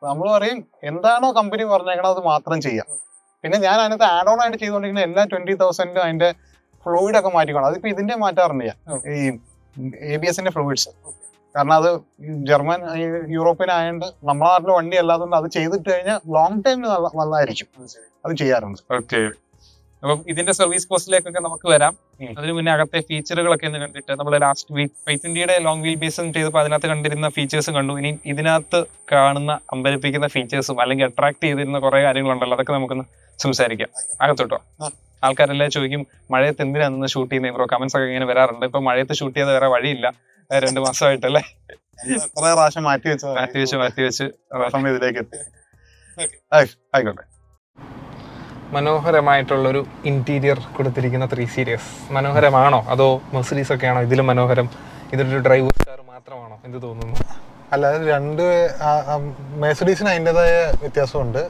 നമ്മൾ പറയും എന്താണോ കമ്പനി പറഞ്ഞേക്കണത് അത് മാത്രം ചെയ്യാം. പിന്നെ ഞാൻ അതിനകത്ത് ആഡ് ഓൺ ആയിട്ട് ചെയ്തുകൊണ്ടിരിക്കുന്ന എല്ലാ 20,000 അതിന്റെ ഫ്ലൂയിഡ് ഒക്കെ മാറ്റിക്കണം. അതിപ്പോ ഇതിന്റെ മാറ്റാറുണ്ട് ഞാൻ, ഈ ABS-ന്റെ ഫ്ലൂയിഡ്സ്. കാരണം അത് ജർമ്മൻ യൂറോപ്യൻ ആയതുകൊണ്ട് നമ്മുടെ നാട്ടിലെ വണ്ടി അല്ലാത്തതുകൊണ്ട് അത് ചെയ്തിട്ട് കഴിഞ്ഞാൽ ലോങ് ടൈമിൽ നല്ലതായിരിക്കും. അത് ചെയ്യാറുണ്ട്. ഓക്കെ, അപ്പം ഇതിന്റെ സർവീസ് കോസ്റ്റിലേക്കൊക്കെ നമുക്ക് വരാം. അതിന് മുന്നേ അകത്തെ ഫീച്ചറുകളൊക്കെ ഒന്ന് കണ്ടിട്ട് നമ്മൾ ലാസ്റ്റ് വീക്ക് 520യുടെ ലോങ് വീൽ ബേസും ചെയ്തപ്പോൾ അതിനകത്ത് കണ്ടിരുന്ന ഫീച്ചേഴ്സും കണ്ടു. ഇനി ഇതിനകത്ത് കാണുന്ന അമ്പരിപ്പിക്കുന്ന ഫീച്ചേഴ്സും അല്ലെങ്കിൽ അട്രാക്ട് ചെയ്തിരുന്ന കുറെ കാര്യങ്ങളുണ്ടല്ലോ, അതൊക്കെ നമുക്കൊന്ന് സംസാരിക്കാം. അകത്തോട്ടോ. ആൾക്കാരെല്ലാം ചോദിക്കും മഴയത്ത് എന്തിനാന്ന് ഷൂട്ട് ചെയ്യുന്നത് ബ്രോ, കമന്റ്സ് ഒക്കെ ഇങ്ങനെ വരാറുണ്ട്. ഇപ്പൊ മഴയത്ത് ഷൂട്ട് ചെയ്ത വേറെ വഴിയില്ല, 2 മാസമായിട്ടല്ലേ കുറെ പ്രാവശ്യം മാറ്റി വെച്ച് ഇതിലേക്ക് എത്തി. ആയിക്കോട്ടെ. മനോഹരമായിട്ടുള്ളൊരു ഇന്റീരിയർ കൊടുത്തിരിക്കുന്ന 3 സീരീസ് മനോഹരമാണോ, അതോ മെർസിഡീസ് ഒക്കെ ആണോ ഇതിലും മനോഹരം? ഇതൊരു ഡ്രൈവർ കാർ മാത്രമാണോ? എന്ത് തോന്നുന്നു? അല്ലാതെ രണ്ട് മെർസിഡീസിന് അതിൻ്റെതായ വ്യത്യാസമുണ്ട്.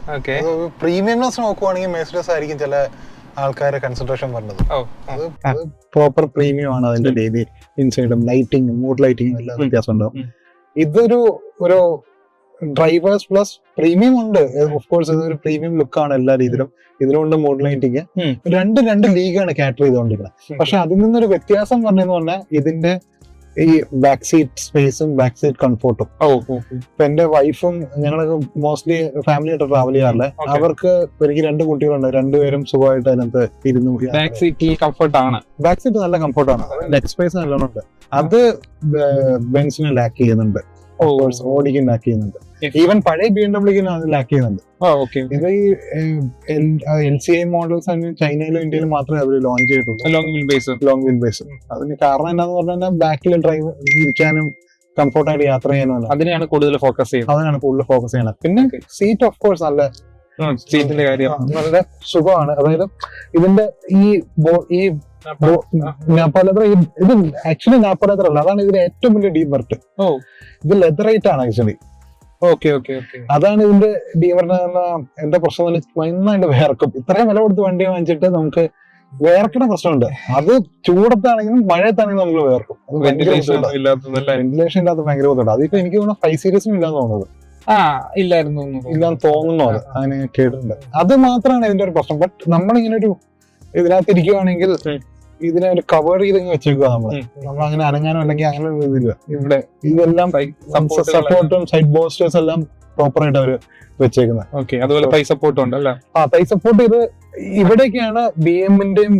പ്രീമിയംനെസ് നോക്കുവാണെങ്കിൽ മെർസിഡീസ് ആയിരിക്കും ചില ആൾക്കാരെ കൺസിഡറേഷൻ പറഞ്ഞത്. അത് പ്രോപ്പർ പ്രീമിയം ആണ്. അതിന്റെ രീതി, ഇൻസൈഡും ലൈറ്റിങ്ങും മൂഡ് ലൈറ്റിങ്ങും എല്ലാം വ്യത്യാസമുണ്ടാവും. ഇതൊരു ഡ്രൈവേഴ്സ് പ്ലസ് പ്രീമിയം ഉണ്ട്. ഓഫ് കോഴ്സ് ഇതൊരു പ്രീമിയം ലുക്കാണ് എല്ലാ രീതിയിലും. ഇതിലുണ്ട് മൂഡ് ലൈറ്റിങ്. രണ്ട് ലീഗാണ് കാറ്റർ ചെയ്തുകൊണ്ടിരിക്കുന്നത്. പക്ഷെ അതിൽ നിന്നൊരു വ്യത്യാസം പറഞ്ഞെന്ന് പറഞ്ഞാൽ ഇതിന്റെ ഈ ബാക്ക് സീറ്റ് സ്പേസും ബാക്ക് സീറ്റ് കംഫോർട്ടും. ഇപ്പൊ എന്റെ വൈഫും ഞങ്ങളൊക്കെ മോസ്റ്റ്ലി ഫാമിലി ആയിട്ട് ട്രാവൽ ചെയ്യാറില്ല. അവർക്ക് എനിക്ക് 2 കുട്ടികളുണ്ട്. 2 പേരും സുഖമായിട്ട് അതിനകത്ത് ഇരുന്നു. ബാക്ക് സീറ്റ് കംഫർട്ടാണ്. ബാക്ക് സീറ്റ് നല്ല കംഫോർട്ടാണ്. ലെഗ് സ്പേസ് നല്ലോണം ഉണ്ട്. അത് ബെൻസിനെ ലാക്ക് ചെയ്യുന്നുണ്ട്, ഓടിക്കും ലാക്ക് ചെയ്യുന്നുണ്ട്. ഈവൻ പഴയ BMW ലാക്ക് ചെയ്യുന്നുണ്ട്. ഇത് ഈ LCI മോഡൽസ് ചൈനയിലും ഇന്ത്യയിലും മാത്രമേ അവർ ലോഞ്ച് ചെയ്തിട്ടുള്ളൂ ലോങ് വീൽ ബേസ്. അതിന് കാരണം എന്താന്ന് പറഞ്ഞാൽ ബാക്കിൽ ഡ്രൈവ് ഇരിക്കാനും കംഫോർട്ടായിട്ട് യാത്ര ചെയ്യാനും അതിനെയാണ് കൂടുതൽ ഫോക്കസ് ചെയ്യുന്നത്. പിന്നെ സീറ്റ് ഓഫ് കോഴ്സ് നല്ല സീറ്റിന്റെ കാര്യം നല്ല സുഖമാണ്. അതായത് ഇതിന്റെ ഈ നാപ്പ ഇത് ആക്ച്വലി നാപ്പ ലെതർ അല്ല, അതാണ് ഇതിന്റെ ഏറ്റവും വലിയ ഡീമർട്ട്. ഇത് ലെതറൈറ്റ് ആണ് ആക്ച്വലി. അതാണ് ഇതിന്റെ ഡീമർട്ട്. എന്റെ പ്രശ്നം നന്നായിട്ട് വേർക്കും. ഇത്രയും വില കൊടുത്ത് വണ്ടി വാങ്ങിച്ചിട്ട് നമുക്ക് വേർക്കുന്ന പ്രശ്നമുണ്ട്. അത് ചൂടത്താണെങ്കിലും മഴയത്താണെങ്കിലും നമ്മൾ വേർക്കും. വെന്റിലേഷൻ ഇല്ലാത്ത ഭയങ്കര ബുദ്ധിമുട്ട്. അതിപ്പോ എനിക്ക് തോന്നുന്നു 5 സീരീസും ഇല്ലാന്ന് തോന്നുന്നത്. ഇല്ലാന്ന് തോന്നുന്നു. അത് അങ്ങനെ കേട്ടിട്ടുണ്ട്. അത് മാത്രമാണ് ഇതിന്റെ ഒരു പ്രശ്നം. ബട്ട് നമ്മളിങ്ങനെ ഒരു ഇതിനകത്ത് ഇരിക്കുവാണെങ്കിൽ ഇതിനെ ഒരു കവർ ചെയ്ത് വെച്ചേക്കുക. നമ്മൾ അങ്ങനെ അനങ്ങാനോ അല്ലെങ്കിൽ അങ്ങനെ ഇതില്ല. ഇവിടെ ഇതെല്ലാം സപ്പോർട്ടും സൈഡ് ബോസ്റ്റേഴ്സ് എല്ലാം പ്രോപ്പർ ആയിട്ട് അവര് വെച്ചേക്കുന്നത്. അതുപോലെ തൈ സപ്പോർട്ടും ഉണ്ട് അല്ലേ? തൈ സപ്പോർട്ട് ഇത് ഇവിടേക്കാണ് BM-ന്റെയും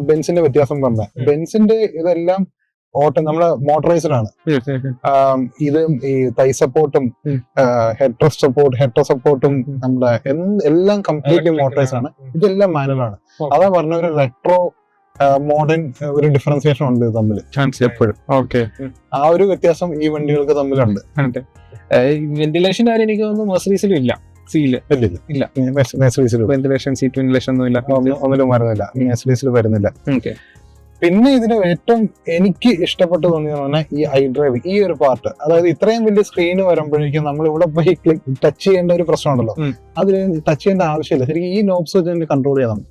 ബെൻസിന്റെ വ്യത്യാസം പറഞ്ഞത്. ബെൻസിന്റെ ഇതെല്ലാം നമ്മള് മോട്ടറൈസ്ഡ് ആണ്. ഇത് ഈ തൈ സപ്പോർട്ടും ഹെഡ് സപ്പോർട്ടും നമ്മുടെ എല്ലാം കംപ്ലീറ്റ്ലി മോട്ടറൈസ്ഡ് ആണ്. ഇതെല്ലാം മാനുവൽ ആണ്. അതാ പറഞ്ഞ ഒരു റെട്രോ മോഡേൺ ഒരു ഡിഫറൻസിയേഷൻ ഉണ്ട് തമ്മിൽ എപ്പോഴും. ആ ഒരു വ്യത്യാസം ഈ വണ്ടികൾക്ക് തമ്മിലുണ്ട്. വെന്റിലേഷൻ കാര്യം എനിക്ക് തോന്നുന്നു മെർസിഡീസിലും ഇല്ല. വെന്റിലേഷൻ സീറ്റ് വെന്റിലേഷൻ ഒന്നിലും വരുന്നില്ല. മെർസിഡീസിൽ വരുന്നില്ല. പിന്നെ ഇതിന് ഏറ്റവും എനിക്ക് ഇഷ്ടപ്പെട്ടു തോന്നിയെന്ന് പറഞ്ഞാൽ ഈ iDrive ഈ ഒരു പാർട്ട്. അതായത് ഇത്രയും വലിയ സ്ക്രീന് വരുമ്പോഴേക്കും നമ്മൾ ഇവിടെ പോയി ടച്ച് ചെയ്യേണ്ട ഒരു പ്രശ്നമുണ്ടല്ലോ, അതിൽ ടച്ച് ചെയ്യേണ്ട ആവശ്യമില്ല. ശരിക്കും ഈ നോബ്സ് വെച്ച് കൺട്രോൾ ചെയ്യാം.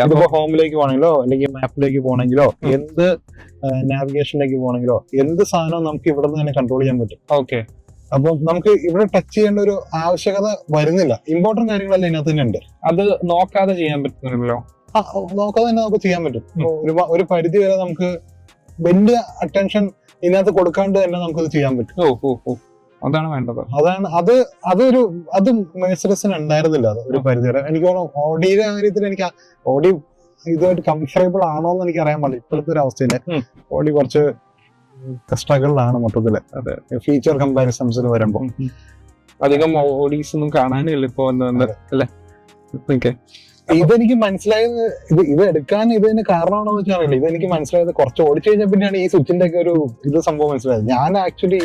അതിപ്പോ ഹോമിലേക്ക് പോകണമെങ്കിലോ അല്ലെങ്കിൽ മാപ്പിലേക്ക് പോകണമെങ്കിലോ എന്ത് നാവിഗേഷനിലേക്ക് പോകണമെങ്കിലോ എന്ത് സാധനവും നമുക്ക് ഇവിടെ നിന്ന് തന്നെ കൺട്രോൾ ചെയ്യാൻ പറ്റും. അപ്പൊ നമുക്ക് ഇവിടെ ടച്ച് ചെയ്യേണ്ട ഒരു ആവശ്യകത വരുന്നില്ല. ഇമ്പോർട്ടന്റ് കാര്യങ്ങളെല്ലാം ഇതിനകത്ത് തന്നെ ഉണ്ട്. അത് നോക്കാതെ ചെയ്യാൻ പറ്റുന്നല്ലോ. നോക്കാതെ തന്നെ നമുക്ക് ചെയ്യാൻ പറ്റും. ഒരു പരിധി വരെ നമുക്ക് വലിയ അറ്റൻഷൻ ഇതിനകത്ത് കൊടുക്കാണ്ട് തന്നെ നമുക്കത് ചെയ്യാൻ പറ്റും. അതാണ് വേണ്ടത്. അത് മെർസിഡീസിന് ഉണ്ടായിരുന്നില്ല. അത് ഒരു പരിധി വരെ. എനിക്ക് തോന്നുന്നു ഓഡിയുടെ കാര്യത്തിൽ എനിക്ക് ഓഡി ഇതുമായിട്ട് കംഫർട്ടബിൾ ആണോ എന്ന് എനിക്ക് അറിയാൻ പാടില്ല. ഇപ്പോഴത്തെ ഒരു അവസ്ഥയില് ഓഡി കുറച്ച് സ്ട്രഗിളിലാണ് മൊത്തത്തില്. ഫീച്ചർ കമ്പാരിസൺസിൽ വരുമ്പോ അധികം ഓഡീസ് ഒന്നും കാണാനില്ല ഇപ്പൊ അല്ലേ? ഓക്കെ. ഇതെനിക്ക് മനസ്സിലായത് ഇത് എടുക്കാൻ ഇതിന് കാരണമാണോ എന്ന് വെച്ചാൽ അറിയില്ല. ഇതെനിക്ക് മനസ്സിലായത് കുറച്ച് ഓടിച്ചു കഴിഞ്ഞാൽ പിന്നെയാണ് ഈ സ്വിച്ചിന്റെ ഒക്കെ ഒരു ഇത് സംഭവം മനസ്സിലായത്. ഞാൻ ആക്ച്വലി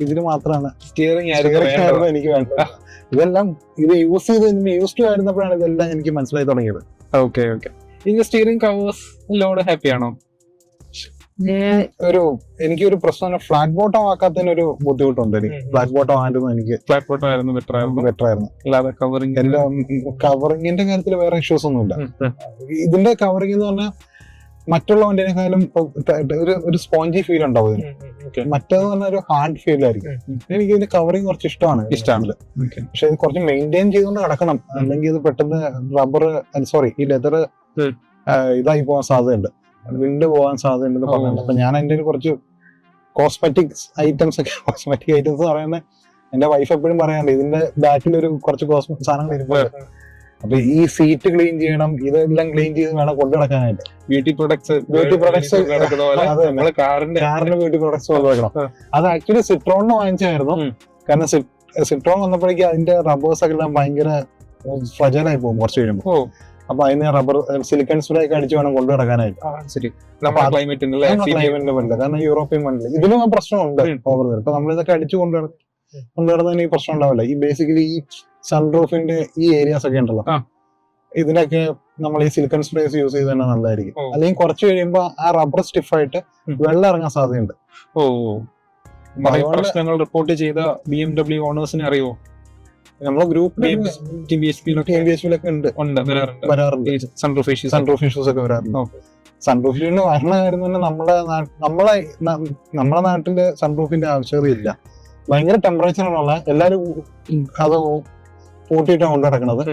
ഇതിന് മാത്രമാണ് സ്റ്റിയറിംഗ് ആയിരുന്നു എനിക്ക് വേണ്ടത്. ഇതെല്ലാം ഇത് യൂസ് ആയിരുന്നപ്പോഴാണ് ഇതെല്ലാം എനിക്ക് മനസ്സിലായി തുടങ്ങിയത്. Okay okay. ഈ സ്റ്റിയറിംഗ് കവേഴ്സിലോട് ഹാപ്പി ആണോ? എനിക്കൊരു പ്രശ്നം ഫ്ലാറ്റ് ബോട്ടം ആക്കാത്തതിനൊരു ബുദ്ധിമുട്ടുണ്ട്. എനിക്ക് ഫ്ലാറ്റ് ബോട്ടം ആയിരുന്നു എനിക്ക് ഫ്ലാറ്റ് ബോട്ടം ആയിരുന്നു ബെറ്റർ ആയിരുന്നു. അല്ലാതെ കവറിംഗ് കവറിങ്ങിന്റെ കാര്യത്തിൽ വേറെ ഇഷ്യൂസ് ഒന്നുമില്ല. ഇതിന്റെ കവറിംഗ് എന്ന് പറഞ്ഞാൽ മറ്റുള്ള വണ്ടിനേക്കാളും ഒരു സ്പോഞ്ചി ഫീൽ ഉണ്ടാവും ഇതിന്. മറ്റേത് പറഞ്ഞാൽ ഒരു ഹാർഡ് ഫീൽ ആയിരിക്കും. എനിക്ക് ഇതിന്റെ കവറിങ് കുറച്ച് ഇഷ്ടമാണ്. പക്ഷെ ഇത് കുറച്ച് മെയിൻറ്റെയിൻ ചെയ്തുകൊണ്ട് കിടക്കണം. അല്ലെങ്കിൽ ഇത് പെട്ടെന്ന് ഈ ലെതർ ഇതായി പോകാൻ സാധ്യതയുണ്ട്, വിണ്ട് പോകാൻ സാധ്യതയുണ്ടെന്ന് പറയുന്നുണ്ട്. അപ്പൊ ഞാൻ അതിന്റെ കുറച്ച് കോസ്മെറ്റിക് ഐറ്റംസ് പറയുന്നത് എന്റെ വൈഫ് എപ്പോഴും പറയാറുണ്ട്, ഇതിന്റെ ബാക്കിൽ ഒരു കുറച്ച് കോസ്മെറ്റിക് സാധനങ്ങൾ ഇരിപ്പുണ്ട്. അപ്പൊ ഈ സീറ്റ് ക്ലീൻ ചെയ്യണം, ഇതെല്ലാം ക്ലീൻ ചെയ്ത് വേണം കൊണ്ടു നടക്കാനായിട്ട്. ബ്യൂട്ടി പ്രൊഡക്ട്സ് കാറിന്റെ ബ്യൂട്ടി പ്രൊഡക്ട്സ് കൊണ്ടുവെക്കണം. അത് ആക്ച്വലി സിട്രോണിന് വാങ്ങിച്ചായിരുന്നു. കാരണം സിട്രോൺ വന്നപ്പോഴേക്കും അതിന്റെ റബ്ബേഴ്സ് ഒക്കെ എല്ലാം ഭയങ്കര ഫ്രജലായി പോകും കുറച്ച് കഴിയുമ്പോൾ. അപ്പൊ അതിന് റബ്ബർ സിലിക്കൺ സ്പ്രേ ഒക്കെ അടിച്ച് വേണം കൊണ്ടു നടക്കാനായിട്ട്. ക്ലൈമറ്റിന്റെ വണ്ടില്ല, കാരണം യൂറോപ്യൻ വണ്ടില്ല ഇതിനും പ്രശ്നമുണ്ട്. ഇപ്പൊ നമ്മളിതൊക്കെ അടിച്ചു കൊണ്ടുവരുന്നതിന് ഈ പ്രശ്നം ഉണ്ടാവില്ല. ഈ ബേസിക്കലി ഈ സൺറൂഫിന്റെ ഈ ഏരിയാസ് ഒക്കെ ഉണ്ടല്ലോ, ഇതിനൊക്കെ നമ്മൾ ഈ സിലിക്കൺ സ്പ്രേസ് യൂസ് ചെയ്ത് തന്നെ നല്ലതായിരിക്കും. അല്ലെങ്കിൽ കുറച്ച് കഴിയുമ്പോൾ ആ റബ്ബർ സ്റ്റിഫായിട്ട് വെള്ളം ഇറങ്ങാൻ സാധ്യതയുണ്ട്. പ്രശ്നങ്ങൾ റിപ്പോർട്ട് ചെയ്ത BMW ഓണേഴ്സിനെ അറിയുമോ? നമ്മളെ ഗ്രൂപ്പിൽ വരാറുണ്ട്. സൺറൂഫ് ഇഷ്യൂസ് ഒക്കെ വരാറുണ്ട്. സൺറൂഫ് ഇഷ്യൂന് വരണ കാര്യം തന്നെ നമ്മളെ നാട്ടില് സൺറൂഫിന്റെ ആവശ്യകതയില്ല. ഭയങ്കര ടെമ്പറേച്ചറാണുള്ള, എല്ലാരും അത് പൂട്ടിയിട്ടാണ് കൊണ്ടു നടക്കുന്നത്.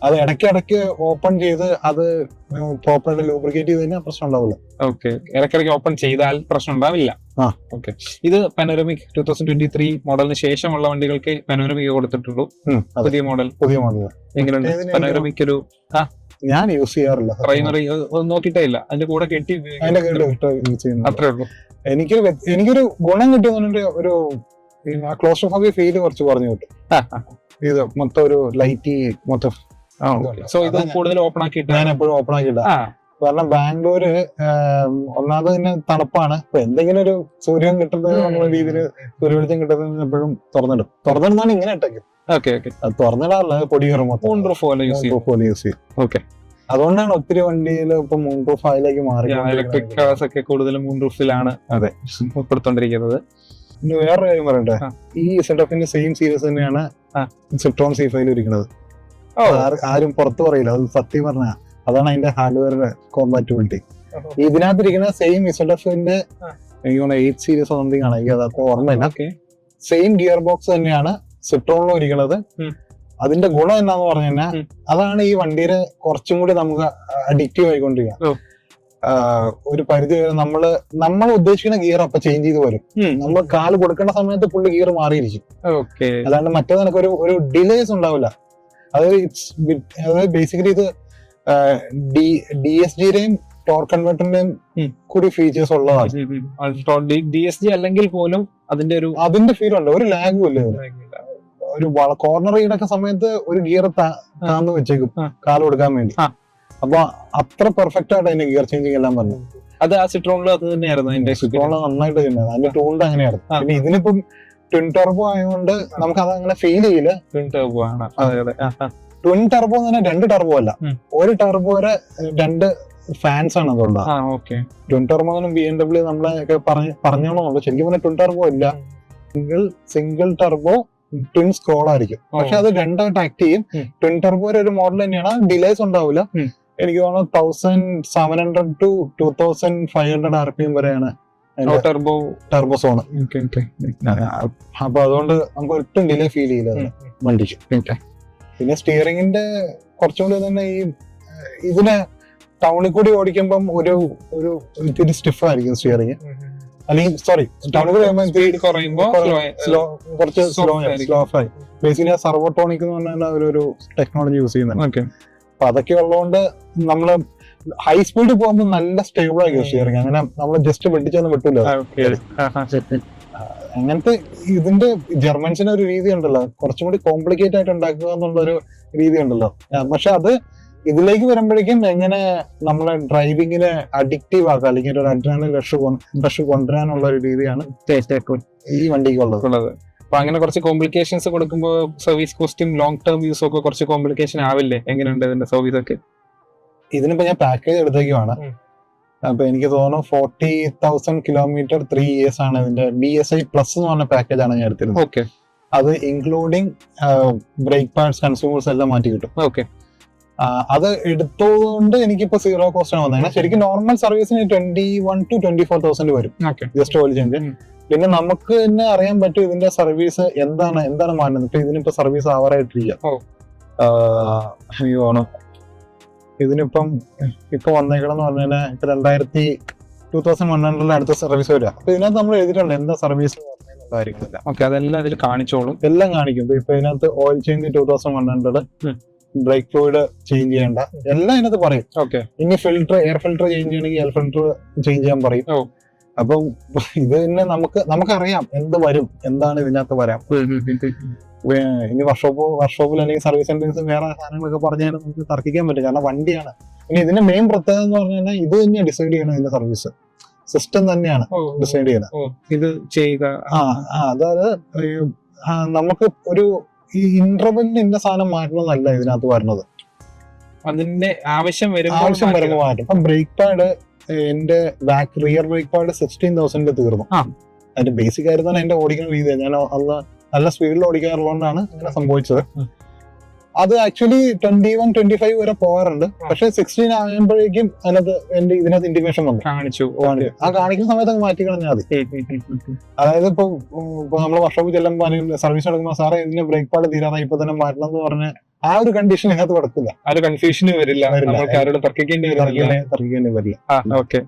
അത് ഇടയ്ക്കിടയ്ക്ക് ഓപ്പൺ ചെയ്ത് അത് പ്രോപ്പറായിട്ട് ലൂബ്രിക്കേറ്റ് ചെയ്ത് കഴിഞ്ഞാൽ പ്രശ്നം ഉണ്ടാവില്ല. ഓക്കെ, ഇടയ്ക്കിടയ്ക്ക് ഓപ്പൺ ചെയ്താൽ പ്രശ്നം ഉണ്ടാവില്ല. ഓക്കെ. ഇത് പനോരമിക് 2023 മോഡലിന് ശേഷമുള്ള വണ്ടികൾക്ക് പനോരമിക് കൊടുത്തിട്ടുള്ളൂ. പുതിയ മോഡൽ എങ്ങനെയുണ്ട് പനോരമിക്? ഒരു ഞാൻ യൂസ് ചെയ്യാറില്ല, പ്രൈമറി നോക്കിയിട്ടേ ഇല്ല, അതിന്റെ കൂടെ കെട്ടി അത്രേ ഉള്ളൂ. എനിക്കൊരു ഗുണം കിട്ടിയ ഒരു ക്ലോസ്ട്രോഫോബിയ ഫീല് കുറച്ച് പറഞ്ഞു കിട്ടും. ഇത് മൊത്തം ഒരു ലൈറ്റ് മൊത്തം. സോ ഇത് കൂടുതൽ ഓപ്പൺ ആക്കിയിട്ട് ഞാൻ എപ്പോഴും ഓപ്പൺ ആക്കിയിട്ട. കാരണം ബാംഗ്ലൂര് ഒന്നാമത് തന്നെ തണുപ്പാണ്. ഇപ്പൊ എന്തെങ്കിലും ഒരു സൂര്യൻ കിട്ടുന്നത് നമ്മുടെ രീതിയിൽ സൂര്യവെളിച്ചം കിട്ടുന്നത് എപ്പോഴും തുറന്നിടുന്നാണ് ഇങ്ങനെ ഇട്ടേക്കും. അത് തുറന്നിടാറില്ല, പൊടി കയറും മൊത്തം യൂസ് ചെയ്യും. ഓക്കെ. അതുകൊണ്ടാണ് ഒത്തിരി വണ്ടിയിൽ ഇപ്പൊ മൂൺ റൂഫ് ആയിലേക്ക് മാറി. ഇലക്ട്രിക് കാർസ് ഒക്കെ കൂടുതലും മൂൺ റൂഫിലാണ് ഉൾപ്പെടുത്തോണ്ടിരിക്കുന്നത്. പിന്നെ വേറൊരു കാര്യം പറയട്ടെ, ഈ സെറ്റപ്പിന്റെ സെയിം സീരീസ് തന്നെയാണ് സിട്രോൺ C5 ഇരിക്കുന്നത്. ആരും പുറത്തു പറയില്ല, അത് സത്യം പറഞ്ഞ അതാണ് അതിന്റെ ഹാർഡ്വെയർ കോമ്പാറ്റബിലിറ്റി. ഇതിനകത്തിരിക്കുന്ന സെയിം ഇസഡഫിന്റെ 8 സീരീസ് സംതിങ് ആണ്, അതൊക്കെ ഓർമ്മയില്ല. സെയിം ഗിയർ ബോക്സ് തന്നെയാണ് സിട്രോണിലും ഇരിക്കുന്നത്. അതിന്റെ ഗുണം എന്താന്ന് പറഞ്ഞു കഴിഞ്ഞാൽ അതാണ് ഈ വണ്ടിയുടെ കുറച്ചും കൂടി നമുക്ക് അഡിക്റ്റീവ് ആയിക്കൊണ്ടിരിക്കുക. ഒരു പരിധി വരെ നമ്മൾ ഉദ്ദേശിക്കുന്ന ഗിയർ അപ്പൊ ചേഞ്ച് ചെയ്ത് വരും. നമ്മൾ കാല് കൊടുക്കേണ്ട സമയത്ത് ഫുള്ള് ഗിയർ മാറിയിരിക്കും. അല്ലാണ്ട് മറ്റേത് എനിക്ക് ഒരു ഡിലേസ് ഉണ്ടാവില്ല. അതായത് ബേസിക്കലി ഇത് DSGയുടെയും ടോർക്ക് കൺവെർട്ടറിന്റെയും കൂടി ഫീച്ചേഴ്സ് ഉള്ളതാണ്. DSG അല്ലെങ്കിൽ പോലും അതിന്റെ ഫീൽ ഉണ്ട്, ഒരു ലാഗും ഇല്ല. ഒരു കോർണർ റീഡൊക്കെ സമയത്ത് ഒരു ഗിയർ താന്ന് വെച്ചേക്കും കാല് കൊടുക്കാൻ വേണ്ടി. അപ്പൊ അത്ര പെർഫെക്റ്റ് ആയിട്ട് അതിന്റെ ഗിയർ ചേഞ്ചിങ് എല്ലാം പറഞ്ഞു. അത് ആ സിട്രോണിൽ അത് തന്നെയായിരുന്നു. സിട്രോണിൽ നന്നായിട്ട് തന്നെയാണ് അതിന്റെ ടൂളിന്റെ അങ്ങനെയായിരുന്നു. പിന്നെ ഇതിനിപ്പം ട്വിൻ ടർബോ ആയതുകൊണ്ട് നമുക്ക് അത് അങ്ങനെ ഫീൽ ചെയ്യില്ല. ട്വിൻ ടർബോ ആണ്. ട്വിൻ ടർബോ എന്ന് പറഞ്ഞാൽ 2 ടർബോ അല്ല, ഒരു ടർബോ വരെ 2 ഫാൻസ് ആണ് അതുകൊണ്ട്. ട്വിൻ ടർബോ BMW നമ്മളെ പറഞ്ഞോളൂ. ശരിക്കും പറഞ്ഞാൽ ട്വിൻ ടർബോ ഇല്ല, സിംഗിൾ ടർബോ ട്വിൻ സ്ക്രോൾ ആയിരിക്കും. പക്ഷെ അത് 2ആയിട്ട് ആക്ട് ചെയ്യും. ട്വിൻ ടർബോ ഒരു മോഡൽ തന്നെയാണ്, ഡിലേസ് ഉണ്ടാവില്ല. എനിക്ക് തോന്നുന്നു 1700 to 2500 RPM വരെയാണ് ടർബോ സോൺ. അപ്പൊ അതുകൊണ്ട് നമുക്ക് ഒട്ടും ഡിലേ ഫീൽ ചെയ്യില്ല വണ്ടിക്ക്. പിന്നെ സ്റ്റിയറിംഗിന്റെ കുറച്ചുകൂടി തന്നെ ഇതിന് ടൗണിൽ കൂടി ഓടിക്കുമ്പം ഒരു ഇത്തിരി സ്റ്റിഫ് ആയിരിക്കും സ്റ്റിയറിംഗ്. അല്ലെങ്കിൽ ടൗണിൽ കൂടി സ്പീഡ് കുറയുമ്പോൾ കുറച്ച് സ്ലോ ആയി. ബേസിക്കലി സർവോട്ടോണിക് എന്ന് പറഞ്ഞാൽ ഒരു ടെക്നോളജി യൂസ് ചെയ്യുന്നുണ്ട്. അപ്പൊ അതൊക്കെ ഉള്ളതുകൊണ്ട് നമ്മള് ഹൈ സ്പീഡ് പോകുമ്പോൾ നല്ല സ്റ്റേബിൾ ആയിരിക്കും സ്റ്റിയറിംഗ്. അങ്ങനെ നമ്മൾ ജസ്റ്റ് വെട്ടിച്ചൊന്നും വിട്ടില്ല. അങ്ങനത്തെ ഇതിന്റെ ജർമ്മൻസിന് ഒരു രീതി ഉണ്ടല്ലോ, കുറച്ചും കൂടി കോംപ്ലിക്കേറ്റ് ആയിട്ട് ഉണ്ടാക്കുക എന്നുള്ളൊരു രീതി ഉണ്ടല്ലോ. പക്ഷെ അത് ഇതിലേക്ക് വരുമ്പോഴേക്കും എങ്ങനെ നമ്മളെ ഡ്രൈവിങ്ങിനെ അഡിക്റ്റീവ് ആക്കുക, അല്ലെങ്കിൽ ഒരു അഡ്രിനാലിൻ റഷ് കൊണ്ടുവരാനുള്ള ഒരു രീതിയാണ് ഈ വണ്ടിക്ക് ഉള്ളത്. അപ്പൊ അങ്ങനെ കുറച്ച് കോംപ്ലിക്കേഷൻസ് കൊടുക്കുമ്പോൾ സർവീസ് കോസ്റ്റും ലോങ് ടേം യൂസും ഒക്കെ കുറച്ച് കോംപ്ലിക്കേഷൻ ആവില്ലേ? എങ്ങനെയുണ്ട് ഇതിന്റെ സർവീസ് ഒക്കെ? ഇതിനിപ്പോ ഞാൻ പാക്കേജ് എടുത്തേക്കുവാണ്. അപ്പൊ എനിക്ക് തോന്നുന്നു 40,000 കിലോമീറ്റർ 3 years ആണ് ഇതിന്റെ BSI പ്ലസ് എന്ന് പറഞ്ഞ പാക്കേജ് ആണ് ഞാൻ എടുത്തിരുന്നത്. ഓക്കെ. അത് ഇൻക്ലൂഡിങ് ബ്രേക്ക് പാഡ്സ്, കൺസ്യൂമേഴ്സ് എല്ലാം മാറ്റി കിട്ടും. ഓക്കെ. അത് എടുത്തോണ്ട് എനിക്കിപ്പോ 0 കോസ്റ്റ് ആണ് വന്നത്. ശരിക്കും നോർമൽ സർവീസിന് 21,000 to 24,000 വരും, ജസ്റ്റ് ഓയിൽ ചേഞ്ച്. പിന്നെ നമുക്ക് തന്നെ അറിയാൻ പറ്റും ഇതിന്റെ സർവീസ് എന്താണ് മാറ്റുന്നത്. ഇപ്പൊ ഇതിനിപ്പോ സർവീസ് ആവാറായിട്ടിരിക്കുക. എനിക്ക് തോന്നുന്നു ഇതിനിപ്പം ഇപ്പൊ വന്നേക്കണെന്ന് പറഞ്ഞാൽ 2100 അടുത്ത സർവീസ് വരിക. അപ്പൊ ഇതിനകത്ത് നമ്മൾ എഴുതിയിട്ടുണ്ട് എന്താ സർവീസ് കാര്യങ്ങളില്ല. ഓക്കെ, അതെല്ലാം ഇതിൽ കാണിച്ചോളും, എല്ലാം കാണിക്കും. ഇപ്പൊ ഇതിനകത്ത് oil change 2100, brake fluid change ചെയ്യേണ്ട എല്ലാം ഇതിനകത്ത് പറയും. ഓക്കെ. ഇനി എയർ ഫിൽട്ടർ ചേഞ്ച് ചെയ്യണമെങ്കിൽ എയർ ഫിൽട്ടർ ചേഞ്ച് ചെയ്യാൻ പറയും. അപ്പം ഇത് തന്നെ നമുക്കറിയാം എന്ത് വരും, എന്താണ് ഇതിനകത്ത് വരാം. ഇനി വർക്ക്ഷോപ്പിൽ അല്ലെങ്കിൽ സർവീസ് സെന്റേഴ്സ് വേറെ സാധനങ്ങളൊക്കെ പറഞ്ഞാൽ നമുക്ക് തർക്കിക്കാൻ പറ്റും, കാരണം വണ്ടിയാണ്. ഇനി ഇതിന്റെ മെയിൻ പ്രത്യേകത എന്ന് പറഞ്ഞു കഴിഞ്ഞാൽ ഇത് തന്നെയാണ് ഡിസൈഡ് ചെയ്യണം, ഇതിന്റെ സർവീസ് സിസ്റ്റം തന്നെയാണ് ഡിസൈഡ് ചെയ്യണം ഇത് ചെയ്യുക. അതായത് നമുക്ക് ഒരു ഈ ഇന്റർവെല്ലിന് ഇന്ന സാധനം മാറ്റണമെന്നല്ല ഇതിനകത്ത് വരുന്നത്, അതിന്റെ ആവശ്യം വരുമ്പോൾ മാറ്റും. ഇപ്പം ബ്രേക്ക് പാഡ്, എന്റെ റിയർ ബ്രേക്ക് പാഡ് 16,000 തീർന്നു. അതിന്റെ ബേസിക് ആയിരുന്നാണ് എന്റെ ഓടിക്കുന്ന രീതി. ഞാൻ നല്ല സ്പീഡിൽ ഓടിക്കാറുള്ളതുകൊണ്ടാണ് അങ്ങനെ സംഭവിച്ചത്. അത് ആക്ച്വലി 21-25 വരെ പോകാറുണ്ട്. പക്ഷെ 16 ആകുമ്പോഴേക്കും ഇതിനകത്ത് ഇന്റിമേഷൻ വന്നു കാണിച്ചു. ആ കാണിക്കുന്ന സമയത്ത് അങ്ങ് മാറ്റി കളഞ്ഞാൽ മതി. അതായത് ഇപ്പൊ നമ്മൾ വർക്ക്ഷോപ്പിൽ ചെല്ലുമ്പോൾ സർവീസ് എടുക്കുമ്പോൾ സാറേ ഇതിന്റെ ബ്രേക്ക് പാഡ് തീരാറായി, ഇപ്പൊ തന്നെ മാറ്റണം എന്ന് പറഞ്ഞ ആ ഒരു കണ്ടീഷൻ ഇതിനകത്ത് കിടക്കില്ല. ആ ഒരു കൺഫ്യൂഷന് വരില്ല, തർക്കിക്കേണ്ടി വരില്ല. ഓക്കെ,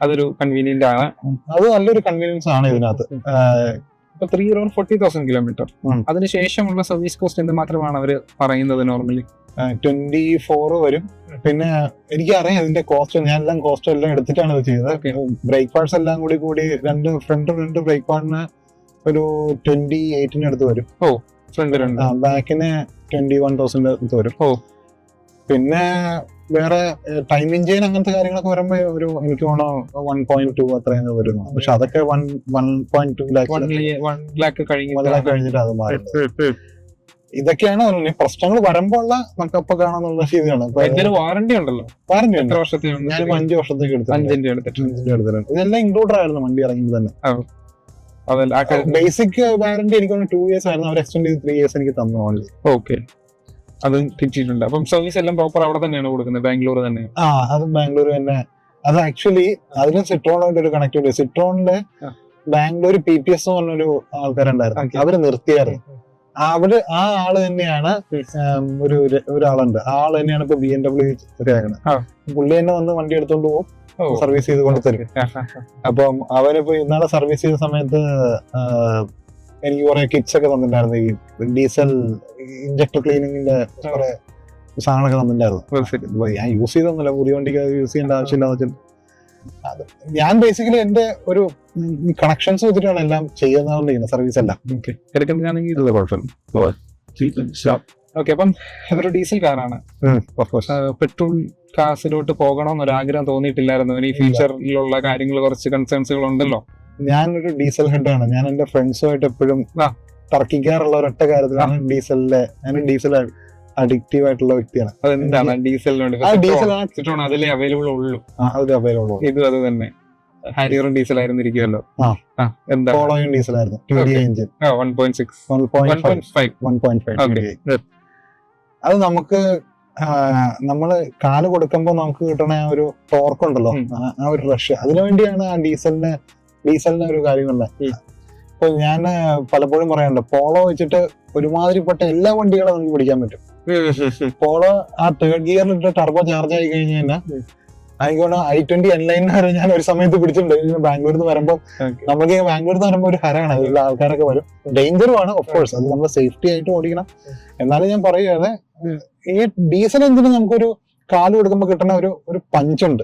അതൊരു കൺവീനിയന്റ് ആണ്. അത് നല്ലൊരു കൺവീനിയൻസ് ആണ് ഇതിനകത്ത്. 3 or 40,000 കിലോമീറ്റർ. അതിനുശേഷമുള്ള സർവീസ് കോസ്റ്റ് എന്ത് മാത്രമാണ് അവര് പറയുന്നത്? നോർമലി 24 വരും. പിന്നെ എനിക്കറിയാം ഇതിന്റെ കോസ്റ്റ്, ഞാൻ എല്ലാം കോസ്റ്റ് എല്ലാം എടുത്തിട്ടാണ് ഇത് ചെയ്തത്. ബ്രേക്ക് പാഡ്സ് എല്ലാം കൂടി ഫ്രണ്ട് ബ്രേക്ക് പാഡിന് ഒരു 28 അടുത്ത് വരും. ബാക്കിന് 21,000 അടുത്ത് വരും. പിന്നെ വേറെ ടൈമിംഗ് ചെയിൻ അങ്ങനത്തെ കാര്യങ്ങളൊക്കെ വരുമ്പോ എനിക്ക് തോന്നുന്നു 1.2 അത്രയും വരുന്നു. പക്ഷെ അതൊക്കെ 1.2 ലാക്ക് കഴിഞ്ഞിട്ട് അത് മാറും. ഇതൊക്കെയാണ് പ്രശ്നങ്ങൾ വരുമ്പോൾ നമുക്ക് അപ്പൊ കാണാന്നുള്ള രീതിയാണ്. വാറന്റി ഉണ്ടല്ലോ, വാറന്റി എത്ര വർഷത്തേക്ക്? ഞാൻ 5 വർഷത്തേക്ക് എടുത്തിട്ടുണ്ട്. ഇതെല്ലാം ഇൻക്ലൂഡഡ് ആയിരുന്നു വണ്ടി ഇറങ്ങിയത് തന്നെ. ബേസിക് വാറന്റി എനിക്ക് 2 years ആയിരുന്നു, അവർ എക്സ്റ്റെൻഡ് ചെയ്ത് 3 years എനിക്ക് തന്നു ഓൺലി. ഓക്കെ, അത് കിട്ടിയിട്ടുണ്ട്. അപ്പം സർവീസ് എല്ലാം പ്രോപ്പർ അവിടെ തന്നെയാണ് കൊടുക്കുന്നത്, ബാംഗ്ലൂർ തന്നെ? അത് ബാംഗ്ലൂർ തന്നെ. അത് ആക്ച്വലി അതിന് സിട്രോണായിട്ട് ഒരു കണക്ടിവിറ്റി. സിട്രോണിന്റെ ബാംഗ്ലൂർ PPS എന്ന് പറഞ്ഞൊരു ആൾക്കാരുണ്ടായിരുന്നു, അവര് നിർത്തിയായിരുന്നു. അവിടെ ആ ആള് തന്നെയാണ് ഒരാളുണ്ട്, ആ ആള് തന്നെയാണ് ഇപ്പൊ BMW ആക്കുന്നത്. പുള്ളി തന്നെ വന്ന് വണ്ടി എടുത്തോണ്ട് പോകും, സർവീസ് ചെയ്ത് കൊണ്ടുതരും. അപ്പം അവരിപ്പോ ഇന്നാളെ സർവീസ് ചെയ്ത സമയത്ത് എനിക്ക് കുറെ കിറ്റ്സ് ഒക്കെ തന്നിട്ടുണ്ടായിരുന്നു, ഈ ഡീസൽ ഇഞ്ചക്ടർ ക്ലീനിങ്ങിന്റെ കുറെ സാധനങ്ങളൊക്കെ തന്നിട്ടുണ്ടായിരുന്നു. ഞാൻ യൂസ് ചെയ്തൊന്നുമില്ല, പുതിയ വണ്ടിക്ക് യൂസ് ചെയ്യേണ്ട ആവശ്യമില്ലാന്ന് വെച്ചാൽ ഞാൻ ബേസിക്കലി എന്റെ ഒരു കണക്ഷൻസ് വെച്ചിട്ടാണ് എല്ലാം ചെയ്യുന്ന സർവീസ് എല്ലാം. എടുക്കുന്നതാണെങ്കിൽ ഇത് കുഴപ്പമില്ല. ഓക്കെ, അപ്പം ഇതൊരു ഡീസൽ കാറാണ്. പെട്രോൾ കാസിലോട്ട് പോകണമെന്നൊരു ആഗ്രഹം തോന്നിയിട്ടില്ലായിരുന്നു? ഈ ഫ്യൂച്ചറിലുള്ള കാര്യങ്ങൾ കുറച്ച് കൺസേൺസുകൾ ഉണ്ടല്ലോ. ഞാനൊരു ഡീസൽ ഹെഡാണ്. ഞാൻ എന്റെ ഫ്രണ്ട്സുമായിട്ട് എപ്പോഴും തർക്കിക്കാറുള്ള ഒരൊറ്റ കാര്യത്തിലാണ് ഞാൻ ഡീസൽ അഡിക്റ്റീവ് ആയിട്ടുള്ള വ്യക്തിയാണ്. അതെന്താണ് ഡീസലിനോട്? അതിലേ അവൈലബിൾ ഉള്ളൂ. ഇത് അത് തന്നെ. ഹാരിയറും ഡീസൽ ആയിരുന്നിരിക്കുമല്ലോ. എന്താ പോളോയും ഡീസൽ ആയിരുന്നു, 1.5. അത് നമുക്ക് നമ്മള് കാല് കൊടുക്കുമ്പോ നമുക്ക് കിട്ടണ ആ ഒരു ടോർക്ക് ഉണ്ടല്ലോ, ആ ഒരു റഷ്, അതിനുവേണ്ടിയാണ് ആ ഡീസലിന്റെ ഒരു കാര്യമുള്ള. ഇപ്പൊ ഞാൻ പലപ്പോഴും പറയാറുണ്ട്, പോളോ വെച്ചിട്ട് ഒരുമാതിരിപ്പെട്ട എല്ലാ വണ്ടികളും നമുക്ക് പിടിക്കാൻ പറ്റും. പോളോ ആ 3rd ഗിയറിലിട്ട് ടർബോ ചാർജ് ആയി കഴിഞ്ഞ് കഴിഞ്ഞാൽ ആയിക്കോട്ടെ i20 N-Line വരെ ഞാൻ ഒരു സമയത്ത് പിടിച്ചിട്ടുണ്ട്. ബാംഗ്ലൂരിൽ നിന്ന് വരുമ്പോൾ നമുക്ക് ബാംഗ്ലൂരിൽ നിന്ന് വരുമ്പോൾ ഒരു ഹരാണ്, അതിലുള്ള ആൾക്കാരൊക്കെ വരും. ഡേഞ്ചറുമാണ് ഓഫ്കോഴ്സ്, അത് നമ്മൾ സേഫ്റ്റി ആയിട്ട് ഓടിക്കണം. എന്നാലും ഞാൻ പറയുകയാണ്, ഈ ഡീസൽ എഞ്ചിന് നമുക്കൊരു കാല് കൊടുക്കുമ്പോൾ കിട്ടുന്ന ഒരു പഞ്ചുണ്ട്.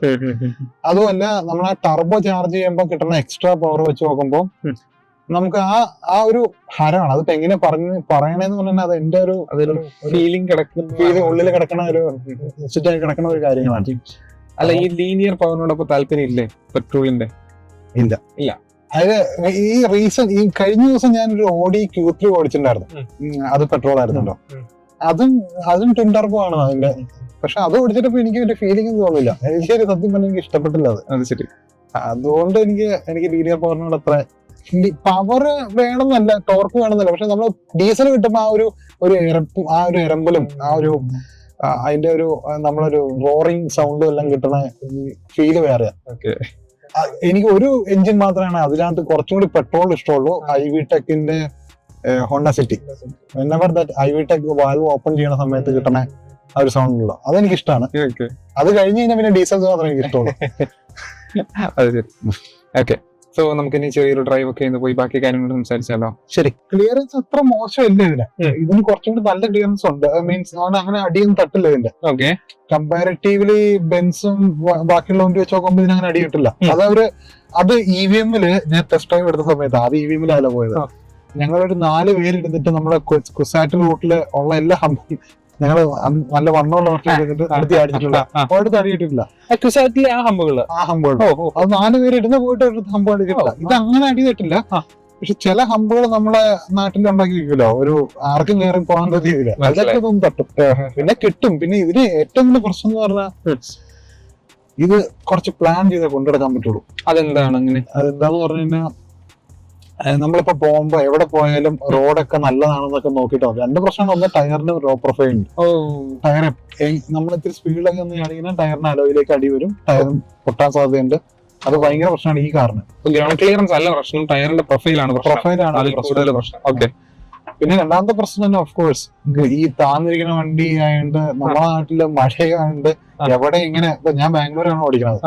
അതുമല്ല നമ്മൾ ആ ടർബോ ചാർജ് ചെയ്യുമ്പോൾ കിട്ടുന്ന എക്സ്ട്രാ പവർ വെച്ച് നോക്കുമ്പോൾ നമുക്ക് ആ ഒരു ഹരമാണ്. അതിപ്പോ എങ്ങനെ പറയണേന്ന് പറഞ്ഞാൽ അത് എന്റെ ഒരു ഫീലിംഗ് കിടക്കുന്ന ഉള്ളിൽ കിടക്കണ ഒരു കിടക്കണ ഒരു കാര്യങ്ങളാണ്. അല്ല, ഈ ലീനിയർ പവറിനോടൊപ്പം താല്പര്യം ഇല്ലേ പെട്രോളിന്റെ? ഇല്ല. അതായത് ഈ കഴിഞ്ഞ ദിവസം ഞാനൊരു ഓഡി Q3 ഓടിച്ചിട്ടുണ്ടായിരുന്നു. അത് പെട്രോൾ ആയിരുന്നല്ലോ. അതും ട്വിൻ ടർബോ ആണ് അതിന്റെ. പക്ഷെ അത് ഓടിച്ചിട്ടപ്പോ എനിക്ക് ഒരു ഫീലിംഗ് ഒന്നും തോന്നില്ല. എനിക്ക് സത്യം പറഞ്ഞാൽ എനിക്ക് ഇഷ്ടപ്പെട്ടില്ല അത്. ശരി. അതുകൊണ്ട് എനിക്ക് ലീനിയർ പവറിനോട് അത്ര പവർ വേണമെന്നല്ല, ടോർക്ക് വേണമെന്നല്ല. പക്ഷെ നമ്മൾ ഡീസൽ കിട്ടുമ്പോ ആ ഒരു എരമ്പലും അതിന്റെ നമ്മളൊരു റോറിങ് സൗണ്ടും എല്ലാം കിട്ടുന്ന ഫീല് വേറെ. എനിക്ക് ഒരു എഞ്ചിൻ മാത്രമാണ് അതിനകത്ത് കുറച്ചും കൂടി പെട്രോൾ ഇഷ്ടമുള്ളൂ. ഐവിടെക്കിന്റെ Honda City. Whenever that iVTEC valve open ചെയ്യുന്ന സമയത്ത് കിട്ടുന്ന ആ ഒരു സൗണ്ട് ഉള്ളു, അതെനിക്ക് ഇഷ്ടമാണ്. അത് കഴിഞ്ഞ് കഴിഞ്ഞാൽ പിന്നെ ഡീസൽ മാത്രമേ എനിക്ക് ഇഷ്ടമുള്ളൂ. ഓക്കെ, സോ നമുക്ക് ഇനി ചെറിയൊരു ഡ്രൈവ് ഒക്കെ പോയി ബാക്കി കാര്യങ്ങൾ സംസാരിച്ചാലോ? ശരി. ക്ലിയറൻസ് അത്ര മോശമില്ല ഇതിന് കുറച്ചും കൂടി നല്ല ക്ലിയറൻസ് ഉണ്ട്. മീൻസ് അങ്ങനെ അടിയൊന്നും തട്ടില്ല ഇതിന്റെ. ഓക്കെ, കമ്പാരിറ്റീവ്ലി ബെൻസും ബാക്കിയുള്ള വണ്ടി വെച്ച് നോക്കുമ്പോൾ ഇതിനങ്ങനെ അടി കിട്ടില്ല. അത് EVM-ല് ഞാൻ ടെസ്റ്റ് ഡ്രൈവ് എടുത്ത സമയത്ത് അത് EVM-ലല്ല പോയത്. ഞങ്ങളൊരു 4 പേര് എടുത്തിട്ട് നമ്മുടെ കുസാറ്റ് റൂട്ടില് ഉള്ള എല്ലാ ഹമ്പും ഞങ്ങള് നല്ല വണ്ണമുള്ള അടുത്ത് അടിച്ചിട്ടില്ല. അടുത്ത് അടിയിട്ടില്ല ആ ഹമ്പുകൾ. അത് 4 പേര് ഇടുന്ന പോയിട്ട് ഒരു ഹമ്പ് അടിച്ചിട്ടില്ല. ഇത് അങ്ങനെ അടി തട്ടില്ല. പക്ഷെ ചില ഹമ്പുകൾ നമ്മളെ നാട്ടിൽ ഉണ്ടാക്കി വെക്കുമല്ലോ, ഒരു ആർക്കും കയറി പോകാൻ പറ്റിയില്ല, അതൊക്കെ ഇതൊന്നും തട്ടും. പിന്നെ കിട്ടും. പിന്നെ ഇതിന് ഏറ്റവും വലിയ പ്രശ്നം എന്ന് പറഞ്ഞാൽ ഇത് കുറച്ച് പ്ലാൻ ചെയ്തേ കൊണ്ടുനടക്കാൻ പറ്റുള്ളൂ. അതെന്താണ് അങ്ങനെ? അതെന്താന്ന് പറഞ്ഞു കഴിഞ്ഞാൽ നമ്മളിപ്പോ പോകുമ്പോ എവിടെ പോയാലും റോഡൊക്കെ നല്ലതാണെന്നൊക്കെ നോക്കിട്ടോ. 2 പ്രശ്നമാണ്. ഒന്ന്, ടയറിന് ലോ പ്രൊഫൈൽ ഉണ്ട്. ടയർ നമ്മൾ ഇത്തിരി സ്പീഡിലൊക്കെ ഒന്ന് ആണെങ്കിൽ ടയറിന് അലോയിലേക്ക് അടി വരും, ടയർ പൊട്ടാൻ സാധ്യതയുണ്ട്. അത് ഭയങ്കര പ്രശ്നമാണ് ഈ കാറിന്. ഗ്രൗണ്ട് ക്ലിയറൻസ് അല്ല പ്രശ്നം, ടയറിന്റെ പ്രൊഫൈലാണ് പ്രൊഫൈലാണ്. പിന്നെ രണ്ടാമത്തെ പ്രശ്നം തന്നെ ഓഫ് കോഴ്സ് ഈ താന്നിരിക്കുന്ന വണ്ടി ആയതുകൊണ്ട് നമ്മുടെ നാട്ടില് മഴയായതുകൊണ്ട് എവിടെ ഇങ്ങനെ. ഇപ്പൊ ഞാൻ ബാംഗ്ലൂരാണ് ഓടിക്കുന്നത്.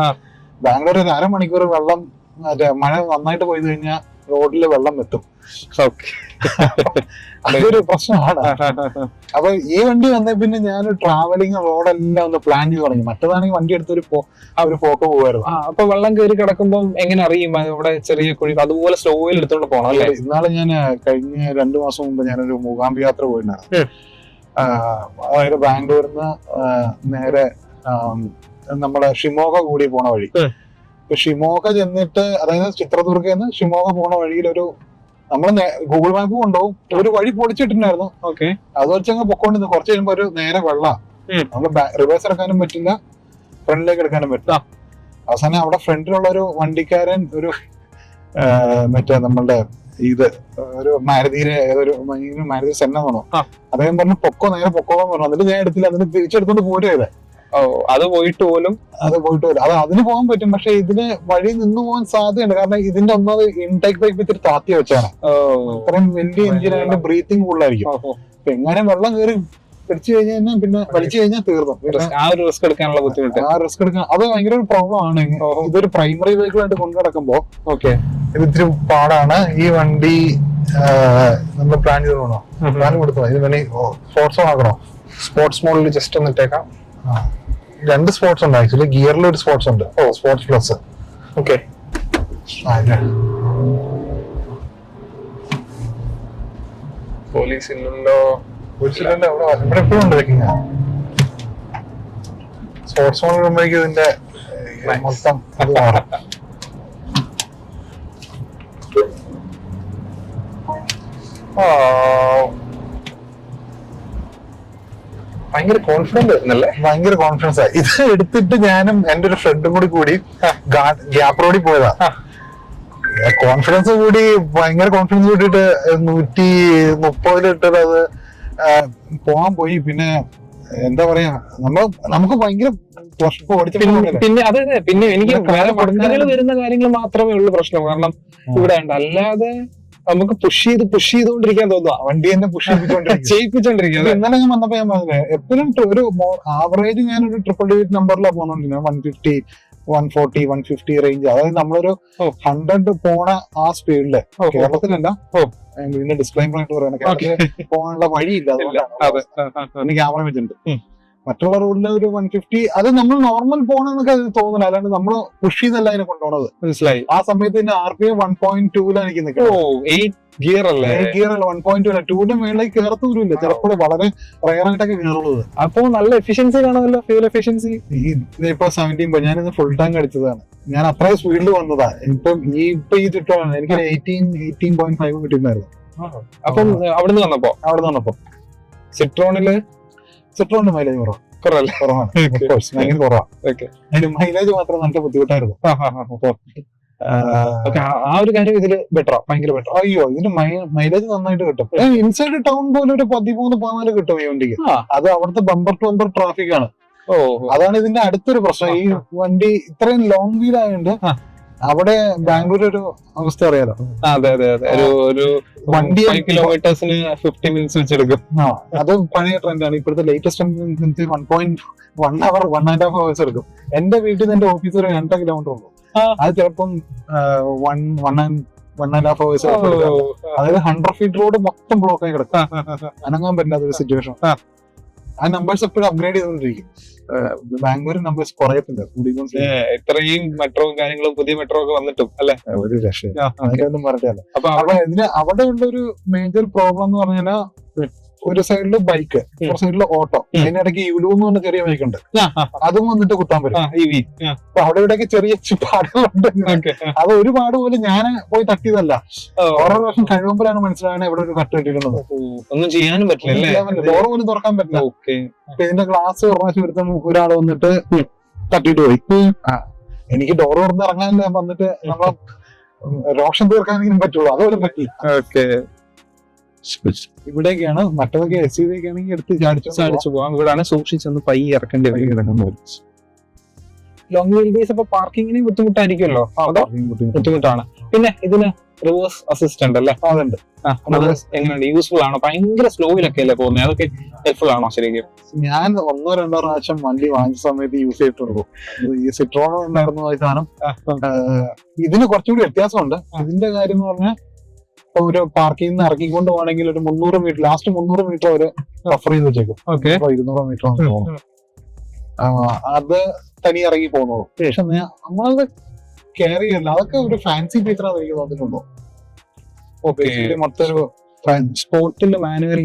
ബാംഗ്ലൂർ ഒരു അരമണിക്കൂർ വെള്ളം മഴ നന്നായിട്ട് പോയി കഴിഞ്ഞാൽ റോഡില് വെള്ളം എത്തും. അതൊരു പ്രശ്നമാണ്. അപ്പൊ ഈ വണ്ടി വന്ന പിന്നെ ഞാൻ ട്രാവലിംഗ് റോഡെല്ലാം ഒന്ന് പ്ലാൻ ചെയ്ത് തുടങ്ങി. മറ്റേതാണെങ്കിൽ വണ്ടി എടുത്തൊരു പോക്ക് പോകുമായിരുന്നു. അപ്പൊ വെള്ളം കയറി കിടക്കുമ്പോൾ എങ്ങനെ അറിയും അവിടെ ചെറിയ കുഴി? അതുപോലെ സ്ലോയിൽ എടുത്തോണ്ട് പോകണം അല്ലേ? ഇന്നാളെ ഞാൻ കഴിഞ്ഞ 2 മാസം മുമ്പ് ഞാനൊരു മൂകാംബി യാത്ര പോയിട്ടുണ്ടായിരുന്നു. അതായത് ബാംഗ്ലൂരിന്ന് നേരെ നമ്മുടെ ഷിമോഗ കൂടി പോണ വഴി. ഷിമോഗ ചെന്നിട്ട്, അതായത് ചിത്രദുർഗന്ന് ഷിമോഗ പോണ വഴിയിൽ നമ്മള് ഗൂഗിൾ മാപ്പ് കൊണ്ടുപോകും. ഒരു വഴി പൊളിച്ചിട്ടുണ്ടായിരുന്നു. അത് വെച്ചങ്ങ് പൊക്കോണ്ടിരുന്നു. കുറച്ച് കഴിയുമ്പോ ഒരു നേരെ വെള്ളം. നമ്മള് റിവേഴ്സ് എടുക്കാനും പറ്റില്ല, ഫ്രണ്ടിലേക്ക് എടുക്കാനും പറ്റില്ല. അവസാനം അവിടെ ഫ്രണ്ടിലുള്ള ഒരു വണ്ടിക്കാരൻ മറ്റേ നമ്മളുടെ ഒരു മാരുതിയിലെ മാരുതി സെന്ന വേണോ, അദ്ദേഹം പറഞ്ഞു നേരെ പൊക്കോളം പറഞ്ഞു. എന്നിട്ട് ഞാൻ എടുത്തില്ല, എന്നിട്ട് തിരിച്ചെടുത്തോണ്ട് പോരുക. അത് പോയിട്ട് പോലും അത് അതിന് പോകാൻ പറ്റും. പക്ഷെ ഇതിന് വഴി നിന്ന് പോകാൻ സാധ്യതയുണ്ട്. കാരണം ഇതിന്റെ ഒന്നത് ഇൻടേക്ക് പൈപ്പ് ഇത്തിരി താത്തി വെച്ചാണ്. ഇത്രയും വലിയ എഞ്ചിൻ അതിന്റെ ബ്രീത്തിങ് കൂടുതലായിരിക്കും. അപ്പൊ എങ്ങനെ വെള്ളം കയറി പിടിച്ചു കഴിഞ്ഞാൽ പിന്നെ വലിച്ചു കഴിഞ്ഞാൽ തീർന്നു. ആ ഒരു റിസ്ക് എടുക്കാനുള്ള ബുദ്ധിമുട്ട്, അത് ഭയങ്കര ഒരു പ്രോബ്ലം ആണ്. ഇതൊരു പ്രൈമറി വെഹിക്കിൾ ആയിട്ട് കൊണ്ടു നടക്കുമ്പോ ഇത് ഇത്തിരി പാടാണ്. ഈ വണ്ടി നമ്മൾ പ്ലാൻ ചെയ്ത് പോകണോ? പ്ലാൻ കൊടുത്തോ? ഇത് വേണേ സ്പോർട്സ് ആക്കണോ? സ്പോർട്സ് മോഡിൽ ജസ്റ്റ് ഒന്ന് ഇട്ടേക്കാം. 2 സ്പോർട്സ് ഉണ്ട് ആക്ച്വലി. ഗിയറിൽ ഒരു സ്പോർട്സ് ഉണ്ട്. Sports plus. ഓക്കെ, പോലീസ് ഇല്ലല്ലോ. ഇവിടെ എപ്പോഴും ഉണ്ട് വെക്കിങ്. സ്പോർട്സ് മോഡ് ഇടുമ്പോഴേക്കും ഇതിന്റെ മൊത്തം അത് മാറും. ഭയങ്കര കോൺഫിഡന്റ് ആയിരുന്നല്ലേ? ഭയങ്കര കോൺഫിഡൻസ് ആയി. ഇത് എടുത്തിട്ട് ഞാനും എന്റെ ഒരു ഫ്രണ്ടും കൂടി ഗ്യാപ്പ് റോഡിൽ പോയതാ. കോൺഫിഡൻസ് കൂടി, ഭയങ്കര കോൺഫിഡൻസ് കൂട്ടിയിട്ട് 130 ഇട്ടത് അത് പോകാൻ പോയി. പിന്നെ എന്താ പറയാ, നമുക്ക് ഭയങ്കര പിന്നെ അതെ, പിന്നെ എനിക്ക് വേറെ വണ്ടികൾ വരുന്ന കാര്യങ്ങൾ മാത്രമേ ഉള്ളൂ പ്രശ്നം. കാരണം ഇവിടെ ഉണ്ട്, അല്ലാതെ നമുക്ക് പുഷ് ചെയ്തുകൊണ്ടിരിക്കാൻ തോന്നുക. വണ്ടി തന്നെ ചെയ്യിപ്പിച്ചോണ്ടിരിക്കുക. ഇന്നലെ ഞാൻ വന്നപ്പോ ഞാൻ പറഞ്ഞത് എപ്പോഴും ഒരു ആവറേജ് ഞാനൊരു 888 നമ്പറിലാണ് പോകുന്നോണ്ടിരുന്നത്. 150, 140, 150 റേഞ്ച്. അതായത് നമ്മളൊരു 100 പോണ ആ സ്പീഡില്. കേരളത്തിലല്ല, ഇതിന്റെ ഡിസ്ക്ലൈമർ ആയിട്ട് പറയുന്നത്, കേരളത്തിൽ പോകാനുള്ള വഴിയില്ല. അതുകൊണ്ട് ക്യാമറ വെച്ചിട്ടുണ്ട്. മറ്റുള്ള റോഡിൽ ഒരു 150 അത് നമ്മൾ നോർമൽ പോകണമെന്നൊക്കെ അത് തോന്നുന്നില്ല, അല്ലാണ്ട് നമ്മൾ പുഷ് ചെയ്തല്ല അതിനെ കൊണ്ടുപോണത്. മനസ്സിലായി. ആ സമയത്ത് തന്നെ RPM 1.2 എനിക്ക് നിൽക്കുന്നത്. 8 ഗിയർ അല്ലേ? ഗിയർ അല്ല, 1.2 2ന്റെ മേളിലേക്ക് കയറത്തൂരില്ല, ചിലപ്പോൾ വളരെ റയർ ആയിട്ടൊക്കെ കയറുള്ളത്. അപ്പൊ നല്ല എഫിഷ്യൻസി കാണുമല്ലോ, ഫ്യൂൽ എഫിഷ്യൻസി. ഇപ്പൊ 17 ഞാനിത് ഫുൾ ടാങ്ക് അടിച്ചതാണ്, ഞാൻ അത്രയും സ്പീഡിൽ വന്നതാ. ഇപ്പൊ ഈ ചുറ്റാണ് എനിക്ക് 18.5 കിട്ടിയിട്ടുണ്ടായിരുന്നു. അപ്പം അവിടുന്ന് വന്നപ്പോ സിട്രോണിന്റെ മൈലേജ് കുറവാണ്. ഭയങ്കര കുറവാണ്. അതിന് മൈലേജ് മാത്രം നല്ല ബുദ്ധിമുട്ടായിരുന്നു. ആ ഒരു കാര്യം ഇതില് ബെറ്ററാ, ഭയങ്കര ബെറ്റർ. അയ്യോ, ഇതിന് മൈലേജ് നന്നായിട്ട് കിട്ടും. ഇൻസൈഡ് ടൗൺ പോലെ ഒരു 13-14 കിട്ടും ഈ വണ്ടിക്ക്. അത് അവിടുത്തെ ബമ്പർ ടു ബമ്പർ ട്രാഫിക് ആണ്. അതാണ് ഇതിന്റെ അടുത്തൊരു പ്രശ്നം. ഈ വണ്ടി ഇത്രയും ലോങ് വീൽ ആയതുകൊണ്ട് അവിടെ ബാംഗ്ലൂർ ഒരു അവസ്ഥ അറിയാലോ. അതെ ഒരു വണ്ടി 5 കിലോമീറ്റേഴ്സിന് 50 മിനിറ്റ്സ് വെച്ചെടുക്കും. അത് പഴയ ട്രെൻഡാണ്. ഇപ്പോഴത്തെ ലേറ്റസ്റ്റ് 1.1 hour 1.5 hours എടുക്കും. എന്റെ വീട്ടിൽ നിന്ന് എന്റെ ഓഫീസ് ഒരു 2 കിലോമീറ്റർ ഉള്ളൂ. അത് ചിലപ്പം 1.5 hours. അതായത് 100 feet റോഡ് മൊത്തം ബ്ലോക്ക് ആയി കിടക്കും, അനങ്ങാൻ പറ്റാത്ത ഒരു സിറ്റുവേഷൻ. ആ നമ്പേഴ്സ് എപ്പോഴും അപ്ഗ്രേഡ് ചെയ്തുകൊണ്ടിരിക്കും. ബാംഗ്ലൂർ നമ്പേഴ്സ് കുറയത്തില്ല, ഇത്രയും മെട്രോയും കാര്യങ്ങളും പുതിയ മെട്രോ ഒക്കെ വന്നിട്ടും അല്ലെ, ഒരു രക്ഷ അതിനൊന്നും പറഞ്ഞില്ല. അപ്പൊ ഇതിന് അവിടെ ഉള്ള ഒരു മേജർ പ്രോബ്ലം എന്ന് പറഞ്ഞാൽ ഒരു സൈഡില് ബൈക്ക്, ഒരു സൈഡില് ഓട്ടോ, അതിനിടയ്ക്ക് യുലു എന്ന് പറഞ്ഞ ചെറിയ ബൈക്ക് ഉണ്ട്, അതും വന്നിട്ട് കുത്താൻ പറ്റും. അപ്പൊ അവിടെ ഇവിടെയൊക്കെ ചെറിയ പാടുകളുണ്ട്. അത് ഒരു പാട് പോലും ഞാൻ പോയി തട്ടിയതല്ല, ഓരോ പ്രാവശ്യം കഴിയുമ്പോഴാണ് മനസ്സിലാവുന്നത് ഇവിടെ ഒരു കട്ട് കിട്ടിയിട്ടുള്ളത്. ഒന്നും ചെയ്യാനും പറ്റില്ല, ഡോർ പോലും തുറക്കാൻ പറ്റില്ല. അപ്പൊ ഇതിന്റെ ഗ്ലാസ് ഒരു പ്രാവശ്യം ഒരുത്തം ഒരാൾ വന്നിട്ട് തട്ടിയിട്ട് പോയി. എനിക്ക് ഡോർ തുറന്ന് ഇറങ്ങാൻ വന്നിട്ട് നമ്മളെ രോഷം തീർക്കാനെങ്കിലും പറ്റുള്ളൂ, അതുപോലെ പറ്റി. ഇവിടേക്കാണ് മറ്റതൊക്കെ SUV ഒക്കെ ആണെങ്കിൽ എടുത്ത് ചാടിച്ചു പോവാം. ഇവിടാണ് സൂക്ഷിച്ചൊന്ന് പയ്യെ ഇറക്കേണ്ടി വരും. ലോങ് വീൽ ബേസ് അപ്പൊ പാർക്കിങ്ങിന് ബുദ്ധിമുട്ടായിരിക്കുമല്ലോ? ബുദ്ധിമുട്ടാണ്. പിന്നെ ഇതിന് റിവേഴ്സ് അസിസ്റ്റന്റ് അല്ലേ? അതുണ്ട്. എങ്ങനെയുണ്ട്? യൂസ്ഫുൾ ആണോ? ഭയങ്കര സ്ലോയിലൊക്കെ അല്ലേ പോകുന്നത്, അതൊക്കെ ഹെൽപ്ഫുൾ ആണോ ശരിക്കും? ഞാൻ 1-2 പ്രാവശ്യം വണ്ടി വാങ്ങിച്ച സമയത്ത് യൂസ് ചെയ്തിട്ടുള്ളൂ. ഈ സിട്രോൺ ഉണ്ടായിരുന്നു ഈ സാധനം. ഇതിന് കുറച്ചുകൂടി വ്യത്യാസമുണ്ട്. ഇതിന്റെ കാര്യം എന്ന് പറഞ്ഞാൽ ഒരു പാർക്കിൽ നിന്ന് ഇറക്കിക്കൊണ്ട് പോകണമെങ്കിൽ ഒരു 300 മീറ്റർ, ലാസ്റ്റ് 300 മീറ്റർ അവര് റഫർ ചെയ്ത് വെച്ചേക്കും. 200 മീറ്റർ തോന്നുന്നു അത് തനി ഇറങ്ങി പോകുന്നത്. പക്ഷെ നമ്മളത് കെയർ ചെയ്യല്ല, അതൊക്കെ ഒരു ഫാൻസി ഫീച്ചറാണ് എനിക്ക് തോന്നിയിട്ടുണ്ടോ. മൊത്തം ഒരു സ്പോർട്ടിൽ മാനുവൽ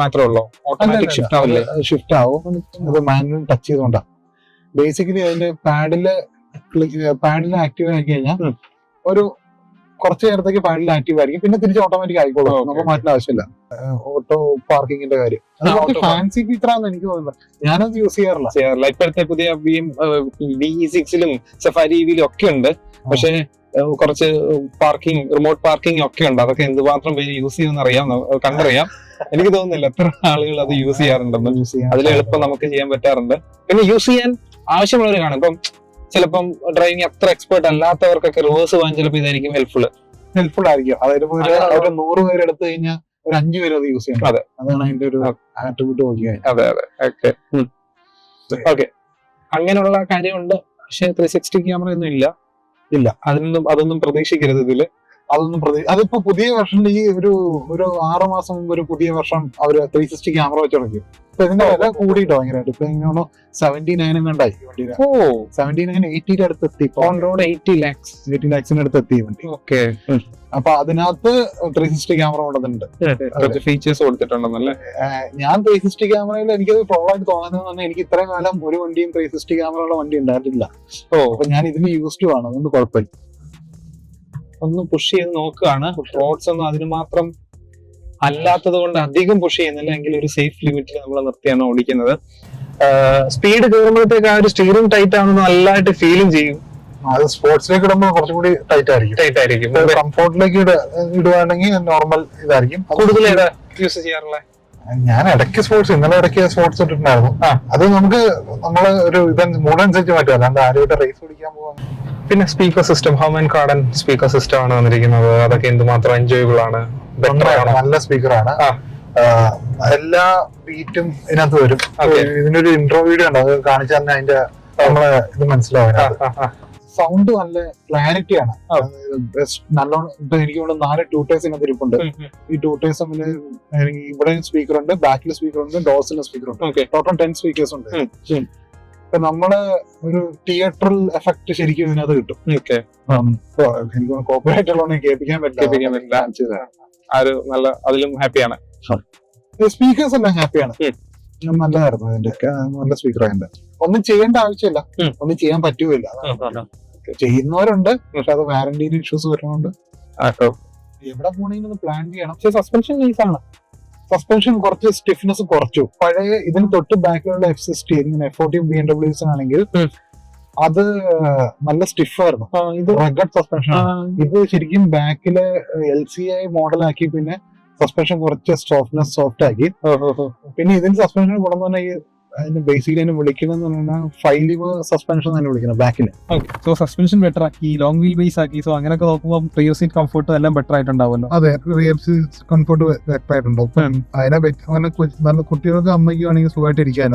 മാത്രമേ ഉള്ളൂ, ഓട്ടോമാറ്റിക് ഷിഫ്റ്റ് ആവില്ലേ? ഷിഫ്റ്റ് ആവും, അത് മാനുവൽ ടച്ച് ചെയ്തോണ്ടാണ്. ബേസിക്കലി അതിന്റെ പാഡില് ആക്റ്റീവ് ആക്കി കഴിഞ്ഞാൽ ഒരു കുറച്ച് നേരത്തേക്ക് പാഡിൽ ആക്റ്റീവ് ആയിരിക്കും, പിന്നെ തിരിച്ച് ഓട്ടോമാറ്റിക് ആയിക്കോളും, നമുക്ക് മാറ്റേണ്ട ആവശ്യമില്ല. ഓട്ടോ പാർക്കിങ്ങിന്റെ കാര്യം ഫാൻസി ഫീച്ചറാന്ന് എനിക്ക് തോന്നുന്നത്. ഞാനത് യൂസ് ചെയ്യാറില്ല. ഇപ്പോഴത്തെ പുതിയ V6-ലും സഫാരി EV-ലും ഒക്കെ ഉണ്ട്, പക്ഷെ കുറച്ച് പാർക്കിംഗ്, റിമോട്ട് പാർക്കിംഗ് ഒക്കെ ഉണ്ട്. അതൊക്കെ എന്തുമാത്രം പേര് യൂസ് ചെയ്യുമെന്ന് അറിയാം, കണ്ടറിയാം. എനിക്ക് തോന്നുന്നില്ല എത്ര ആളുകൾ അത് യൂസ് ചെയ്യാറുണ്ടെന്ന്. അതിൽ എളുപ്പം നമുക്ക് ചെയ്യാൻ പറ്റാറുണ്ട്. പിന്നെ യൂസ് ചെയ്യാൻ ആവശ്യമുള്ളവർ കാണും. ഇപ്പം ചിലപ്പം ഡ്രൈവിംഗ് അത്ര എക്സ്പേർട്ട് അല്ലാത്തവർക്കൊക്കെ റിവേഴ്സ് പോകാൻ ചിലപ്പോൾ ഇതായിരിക്കും ഹെൽപ്ഫുൾ ആയിരിക്കും. അതായത് ഒരു 100 പേര് എടുത്തു കഴിഞ്ഞാൽ ഒരു 5 പേര് അത് യൂസ് ചെയ്യണം. അതെ, അതാണ് അതിന്റെ ഒരു ആട്രിബ്യൂട്ട് നോക്കിയാൽ. അതെ. ഓക്കെ, അങ്ങനെയുള്ള കാര്യമുണ്ട്. പക്ഷെ 360 ക്യാമറ ഒന്നും ഇല്ല. അതൊന്നും പ്രതീക്ഷിക്കരുത് ഇതില്. അതിപ്പോ പുതിയ വെർഷനിൽ ഈ ഒരു 6 മാസം മുമ്പ് ഒരു പുതിയ വെർഷൻ അവര് 360 ക്യാമറ വെച്ച് തുടങ്ങി. ഇപ്പൊ ഇതിന്റെ വില കൂടിയിട്ടോ ഭയങ്കരമായിട്ട്. ഇപ്പൊ ഇങ്ങനെ 79 കണ്ടായി വണ്ടിയുടെ. 79 80 അടുത്ത് എത്തി. ഓൺ റോഡ് 80 lakhs അടുത്ത് എത്തി വണ്ടി. ഓക്കെ, അപ്പൊ അതിനകത്ത് 360 ക്യാമറ കൊണ്ടതുണ്ട്, ഫീച്ചേഴ്സ് കൊടുത്തിട്ടുണ്ടെന്നല്ലേ. ഞാൻ 360 ക്യാമറയിൽ എനിക്കത് പ്രോബ്ലം ആയിട്ട് തോന്നുന്നത് തന്നെ, എനിക്ക് ഇത്രയും കാലം ഒരു വണ്ടിയും 360 ക്യാമറ ഉള്ള വണ്ടി ഉണ്ടായിട്ടില്ല. അപ്പൊ ഞാൻ ഇതിന് യൂസ്ഡ് ആണ്, അതുകൊണ്ട് കുഴപ്പമില്ല. ഒന്ന് പുഷ് ചെയ്ത് നോക്കുകയാണ്. റോഡ്സ് ഒന്നും അതിന് മാത്രം അല്ലാത്തത് കൊണ്ട് അധികം പുഷ് ചെയ്യുന്നില്ല, എങ്കിൽ ഒരു സേഫ് ലിമിറ്റിൽ നമ്മൾ നിർത്തിയാണ് ഓടിക്കുന്നത്. സ്പീഡ് കയറുമ്പോഴത്തേക്ക് ആ ഒരു സ്റ്റിയറിംഗ് ടൈറ്റ് ആണെന്ന് നല്ലതായിട്ട് ഫീലും ചെയ്യും. അത് സ്പോർട്സിലേക്ക് ഇടുമ്പോൾ കുറച്ചുകൂടി ടൈറ്റ് ആയിരിക്കും. കംഫോർട്ടിലേക്ക് ഇടുവാണെങ്കിൽ നോർമൽ ഇതായിരിക്കും. കൂടുതൽ ഏതാ യൂസ് ചെയ്യാറുള്ളത്? ഞാൻ ഇടയ്ക്ക് ഇന്നലെ ഇടയ്ക്ക് സ്പോർട്സ് ഇട്ടിട്ടുണ്ടായിരുന്നു. അത് നമ്മള് ഒരു മൂടനുസരിച്ച് മാറ്റും, അല്ലാണ്ട് ആരുമായിട്ട് റേസ് ഓടിക്കാൻ പോകാൻ. പിന്നെ speaker system, home and Kardon speaker system ആണ് വന്നിരിക്കുന്നത്. അതൊക്കെ എന്തുമാത്രം എൻജോയബിൾ ആണ്, നല്ല സ്പീക്കറാണ്. എല്ലാ ബീറ്റും ഇതിനകത്ത് വരും. ഇതിനൊരു ഇൻട്രോ വീഡിയോ ഉണ്ട്, അത് കാണിച്ചാൽ തന്നെ അതിന്റെ നമ്മള് ഇത് മനസ്സിലാവും. സൗണ്ട് നല്ല ക്ലാരിറ്റിയാണ്. നല്ലോണം ഇപ്പൊ എനിക്ക് തോന്നുന്നു 4 ട്യൂട്ടേഴ്സ് ഇതിനകത്ത് ഇരിപ്പുണ്ട്. ഈ ട്യൂട്ടേഴ്സ് തമ്മിൽ ഇവിടെ സ്പീക്കർ ഉണ്ട്, ബാക്കിൽ സ്പീക്കർ ഉണ്ട്, ഡോസിലെ സ്പീക്കർ ഉണ്ട്. ടോട്ടൽ 10 സ്പീക്കേഴ്സ് ഉണ്ട്. ഇപ്പൊ നമ്മള് ഒരു തിയേറ്ററൽ എഫക്ട് ശരിക്കും ഇതിനകത്ത് കിട്ടും. എനിക്ക് കോപ്പറേറ്റ് ഉള്ളതുകൊണ്ട് കേൾപ്പിക്കാൻ പറ്റില്ല. അതിലും ഹാപ്പിയാണ്. സ്പീക്കേഴ്സ് എല്ലാം ഹാപ്പിയാണ്. നല്ലതായിരുന്നു അതിന്റെ നല്ല സ്പീക്കർ അതിന്റെ. ഒന്നും ചെയ്യേണ്ട ആവശ്യമില്ല, ഒന്നും ചെയ്യാൻ പറ്റുകയില്ല. ചെയ്യുന്നവരുണ്ട്, പക്ഷെ അത് വാറന്റിയിൽ ഇഷ്യൂസ് വരുന്നുണ്ട്. എവിടെ പോണെങ്കിലും പ്ലാൻ ചെയ്യണം. പക്ഷെ സസ്പെൻഷൻ നൈസാണ്. സസ്പെൻഷൻ കുറച്ച് സ്റ്റിഫ്നെസ് കുറച്ചു. പഴയ ഇതിന് തൊട്ട് ബാക്കിലുള്ള F60 F40 BMW ആണെങ്കിൽ അത് നല്ല സ്റ്റിഫായിരുന്നു. ഇത് റഗഡ് സസ്പെൻഷൻ. ഇത് ശരിക്കും ബാക്കിലെ LCI മോഡലാക്കി, പിന്നെ സസ്പെൻഷൻ കുറച്ച് സോഫ്റ്റ് ആക്കി. പിന്നെ ഇതിന് സസ്പെൻഷൻ ഗുണം തന്നെ അതിന് ബേസിക്കലി അതിനെ വിളിക്കുന്നത് 5 ലിവർ സസ്പെൻഷൻ തന്നെ വിളിക്കുന്നത് ബാക്കില്. സോ സസ്പെൻഷൻ ബെറ്റർ ആക്കി, ലോങ് വീൽ ബേസ് ആക്കി. സോ അങ്ങനെയൊക്കെ നോക്കുമ്പോൾ റിയർ സീറ്റ് കംഫർട്ടും എല്ലാം ബെറ്റർ ആയിട്ടുണ്ടാവുമല്ലോ. അതെ, റിയർ സീറ്റ് കംഫർട്ട് ബെറ്റർ ആയിട്ടുണ്ടാവും. അതിനെ നല്ല കുട്ടികൾക്ക് അമ്മയ്ക്ക് വേണമെങ്കിൽ സുഖമായിട്ട് ഇരിക്കാൻ.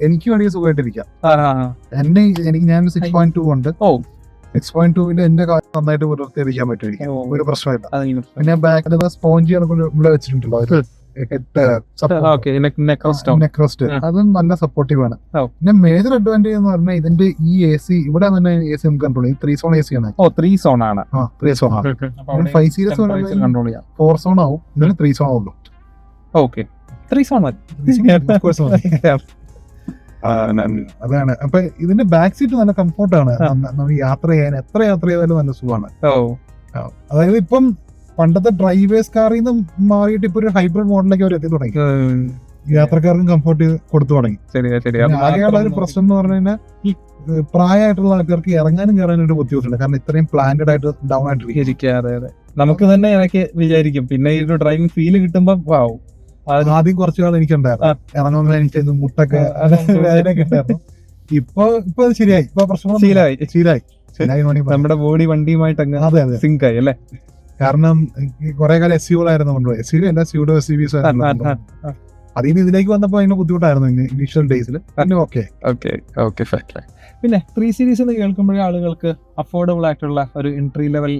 എനിക്ക് വേണമെങ്കിൽ സുഖമായിട്ട് ഇരിക്കാം. ഞാൻ 6.2 ഉണ്ട്. 6.2 എന്റെ കാര്യം നന്നായിട്ട് പുലർത്തിയിരിക്കാൻ പറ്റുമായിരിക്കും, ഒരു പ്രശ്നമില്ല. പിന്നെ ബാക്കിൽ സ്പോഞ്ച് ഇവിടെ വെച്ചിട്ടുണ്ടല്ലോ, നെക്രോസ്റ്റ്, അതും നല്ല സപ്പോർട്ടീവ് ആണ്. പിന്നെ മേജർ അഡ്വാൻറ്റേജ് എന്ന് പറഞ്ഞാൽ ഇതിന്റെ ഈ AC ഇവിടെ തന്നെ AC നമുക്ക് കൺട്രോൾ ചെയ്യും. 3 സോൺ AC ആണ്. 3 സോൺ ആണ്. 3 സോൺ ആണ്. 5 സീരീസ് കൺട്രോൾ ചെയ്യാം. 4 സോൺ ആവും, ഇതിന് 3 സോൺ ആവുള്ളൂ. 3 സോൺ മതി. അതാണ്. അപ്പൊ ഇതിന്റെ ബാക്ക് സീറ്റ് നല്ല കംഫോർട്ടാണ്. നമുക്ക് യാത്ര ചെയ്യാൻ എത്ര യാത്ര ചെയ്താലും നല്ല സുഖമാണ്. അതായത് ഇപ്പം പണ്ടത്തെ ഡ്രൈവേഴ്സ് കാറിൽ നിന്ന് മാറിയിട്ട് ഇപ്പൊ ഒരു ഹൈബ്രിഡ് മോഡലിലേക്ക് അവർ എത്തി തുടങ്ങി. യാത്രക്കാർക്കും കംഫോർട്ട് കൊടുത്തു തുടങ്ങി. ആകെയുള്ള ഒരു പ്രശ്നം എന്ന് പറഞ്ഞു കഴിഞ്ഞാൽ ഈ പ്രായമായിട്ടുള്ള ആൾക്കാർക്ക് ഇറങ്ങാനും കയറാനും ഒരു ബുദ്ധിമുട്ടുണ്ട്. കാരണം ഇത്രയും പ്ലാന്റഡ് ആയിട്ട് ഡൗൺ ആയിട്ട് നമുക്ക് തന്നെ ഇടയ്ക്ക് വിചാരിക്കും. പിന്നെ ഈ ഒരു ഡ്രൈവിംഗ് ഫീല് കിട്ടുമ്പോ വാവും. ആദ്യം കുറച്ചു കാലം എനിക്കുണ്ടായിരുന്നു, ഇറങ്ങുമ്പോൾ എനിക്ക് മുട്ടൊക്കെ വേദനയൊക്കെ ഉണ്ടായിരുന്നു. ഇപ്പൊ അത് ശരിയായി. ഇപ്പൊ പ്രശ്നം ശീലായി. നമ്മുടെ ബോഡി വണ്ടിയുമായിട്ട് അങ്ങ് സിങ്ക് ആയി അല്ലേ? കാരണം കുറെ കാലം SUV-കളായിരുന്നു കൊണ്ടുപോയി. SUV അല്ല, സ്യൂഡോ SUVs ആയിരുന്നു. അതിന് ഇതിലേക്ക് വന്നപ്പോ അതിന് ബുദ്ധിമുട്ടായിരുന്നു ഇനീഷ്യൽ ഡേയ്സിൽ. പിന്നെ 3 സീരീസ് എന്ന് കേൾക്കുമ്പോഴേ ആളുകൾക്ക് അഫോർഡബിൾ ആയിട്ടുള്ള ഒരു എൻട്രി ലെവൽ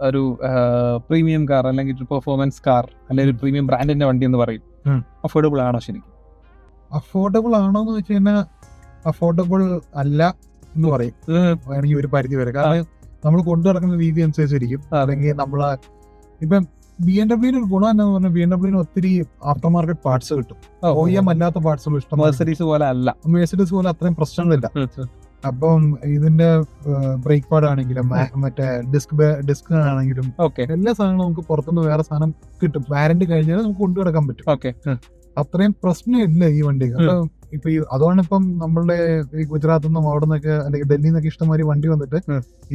ഒരു പ്രീമിയം കാർ അല്ലെങ്കിൽ ഒരു പെർഫോമൻസ് കാർ അല്ലെങ്കിൽ ഒരു പ്രീമിയം ബ്രാൻഡിന്റെ വണ്ടി എന്ന് പറയും. അഫോർഡബിൾ ആണോ ശരിക്കും? അഫോർഡബിൾ ആണോ എന്ന് വെച്ച് കഴിഞ്ഞാൽ അഫോർഡബിൾ അല്ല എന്ന് പറയും വേണമെങ്കിൽ ഒരു പരിധി വരെ. കാരണം നമ്മൾ കൊണ്ടു നടക്കുന്ന രീതി അനുസരിച്ചിരിക്കും. അല്ലെങ്കിൽ നമ്മളെ ഇപ്പം BMW ഒരു ഗുണം എന്നാന്ന് പറഞ്ഞാൽ BMW ഒത്തിരി ആഫ്റ്റർ മാർക്കറ്റ് പാർട്സ് കിട്ടും. OEM അല്ലാത്ത പാർട്സുകൾ ഇഷ്ടം. മെർസിഡീസ് പോലെ അല്ല, മെർസിഡീസ് പോലെ അത്രയും പ്രശ്നങ്ങളില്ല. അപ്പം ഇതിന്റെ ബ്രേക്ക് പാഡ് ആണെങ്കിലും മറ്റേ ഡിസ്ക് ആണെങ്കിലും എല്ലാ സാധനങ്ങളും നമുക്ക് പുറത്തുനിന്ന് വേറെ സാധനം കിട്ടും. വാറന്റി കഴിഞ്ഞാൽ നമുക്ക് കൊണ്ടു നടക്കാൻ പറ്റും. അത്രയും പ്രശ്നമില്ല ഈ വണ്ടി. ഇപ്പൊ അതുകൊണ്ട് ഇപ്പം നമ്മളുടെ ഈ ഗുജറാത്തിൽ നിന്നും അവിടെ നിന്നൊക്കെ അല്ലെങ്കിൽ ഡൽഹിയിൽ നിന്നൊക്കെ ഇഷ്ടംമാതിരി വണ്ടി വന്നിട്ട്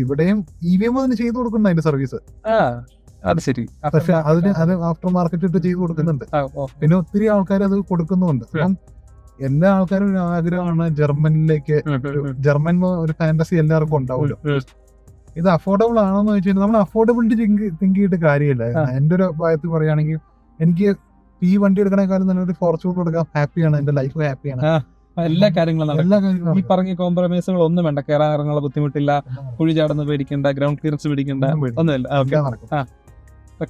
ഇവിടെയും EVM അതിന് ചെയ്തു കൊടുക്കുന്നുണ്ട് അതിന്റെ സർവീസ്. അത് ശരി. പക്ഷെ അത് ആഫ്റ്റർ മാർക്കറ്റ് ഇട്ട് ചെയ്ത് കൊടുക്കുന്നുണ്ട്. പിന്നെ ഒത്തിരി ആൾക്കാർ അത് കൊടുക്കുന്നുണ്ട്. അപ്പം എല്ലാ ആൾക്കാരും ഒരു ആഗ്രഹമാണ് ജർമ്മനിലേക്ക്. ജർമ്മൻ ഒരു ഫാന്റസി എല്ലാവർക്കും ഉണ്ടാവുമല്ലോ. ഇത് അഫോർഡബിൾ ആണോന്ന് വെച്ചാൽ നമ്മൾ അഫോർഡബിലിറ്റി തിങ്ക് ചെയ്തിട്ട് കാര്യമില്ല. എന്റെ ഒരു ഭാഗത്ത് പറയുകയാണെങ്കിൽ എനിക്ക് ഈ വണ്ടി എടുക്കണേക്കാളും നല്ലൊരു ഫോർച്യൂണർ എടുക്കാൻ ഹാപ്പിയാണ്. എന്റെ ലൈഫ് ഹാപ്പിയാണ്. എല്ലാ കാര്യങ്ങളും ഈ പറഞ്ഞ കോംപ്രമൈസുകൾ ഒന്നും വേണ്ട. കയറാൻ ഇറങ്ങാനുള്ള ബുദ്ധിമുട്ടില്ല, കുഴി ചാടുന്ന പേടിക്കണ്ട, ഗ്രൗണ്ട് ക്ലിയറൻസ് പേടിക്കണ്ട, ഒന്നുമില്ല.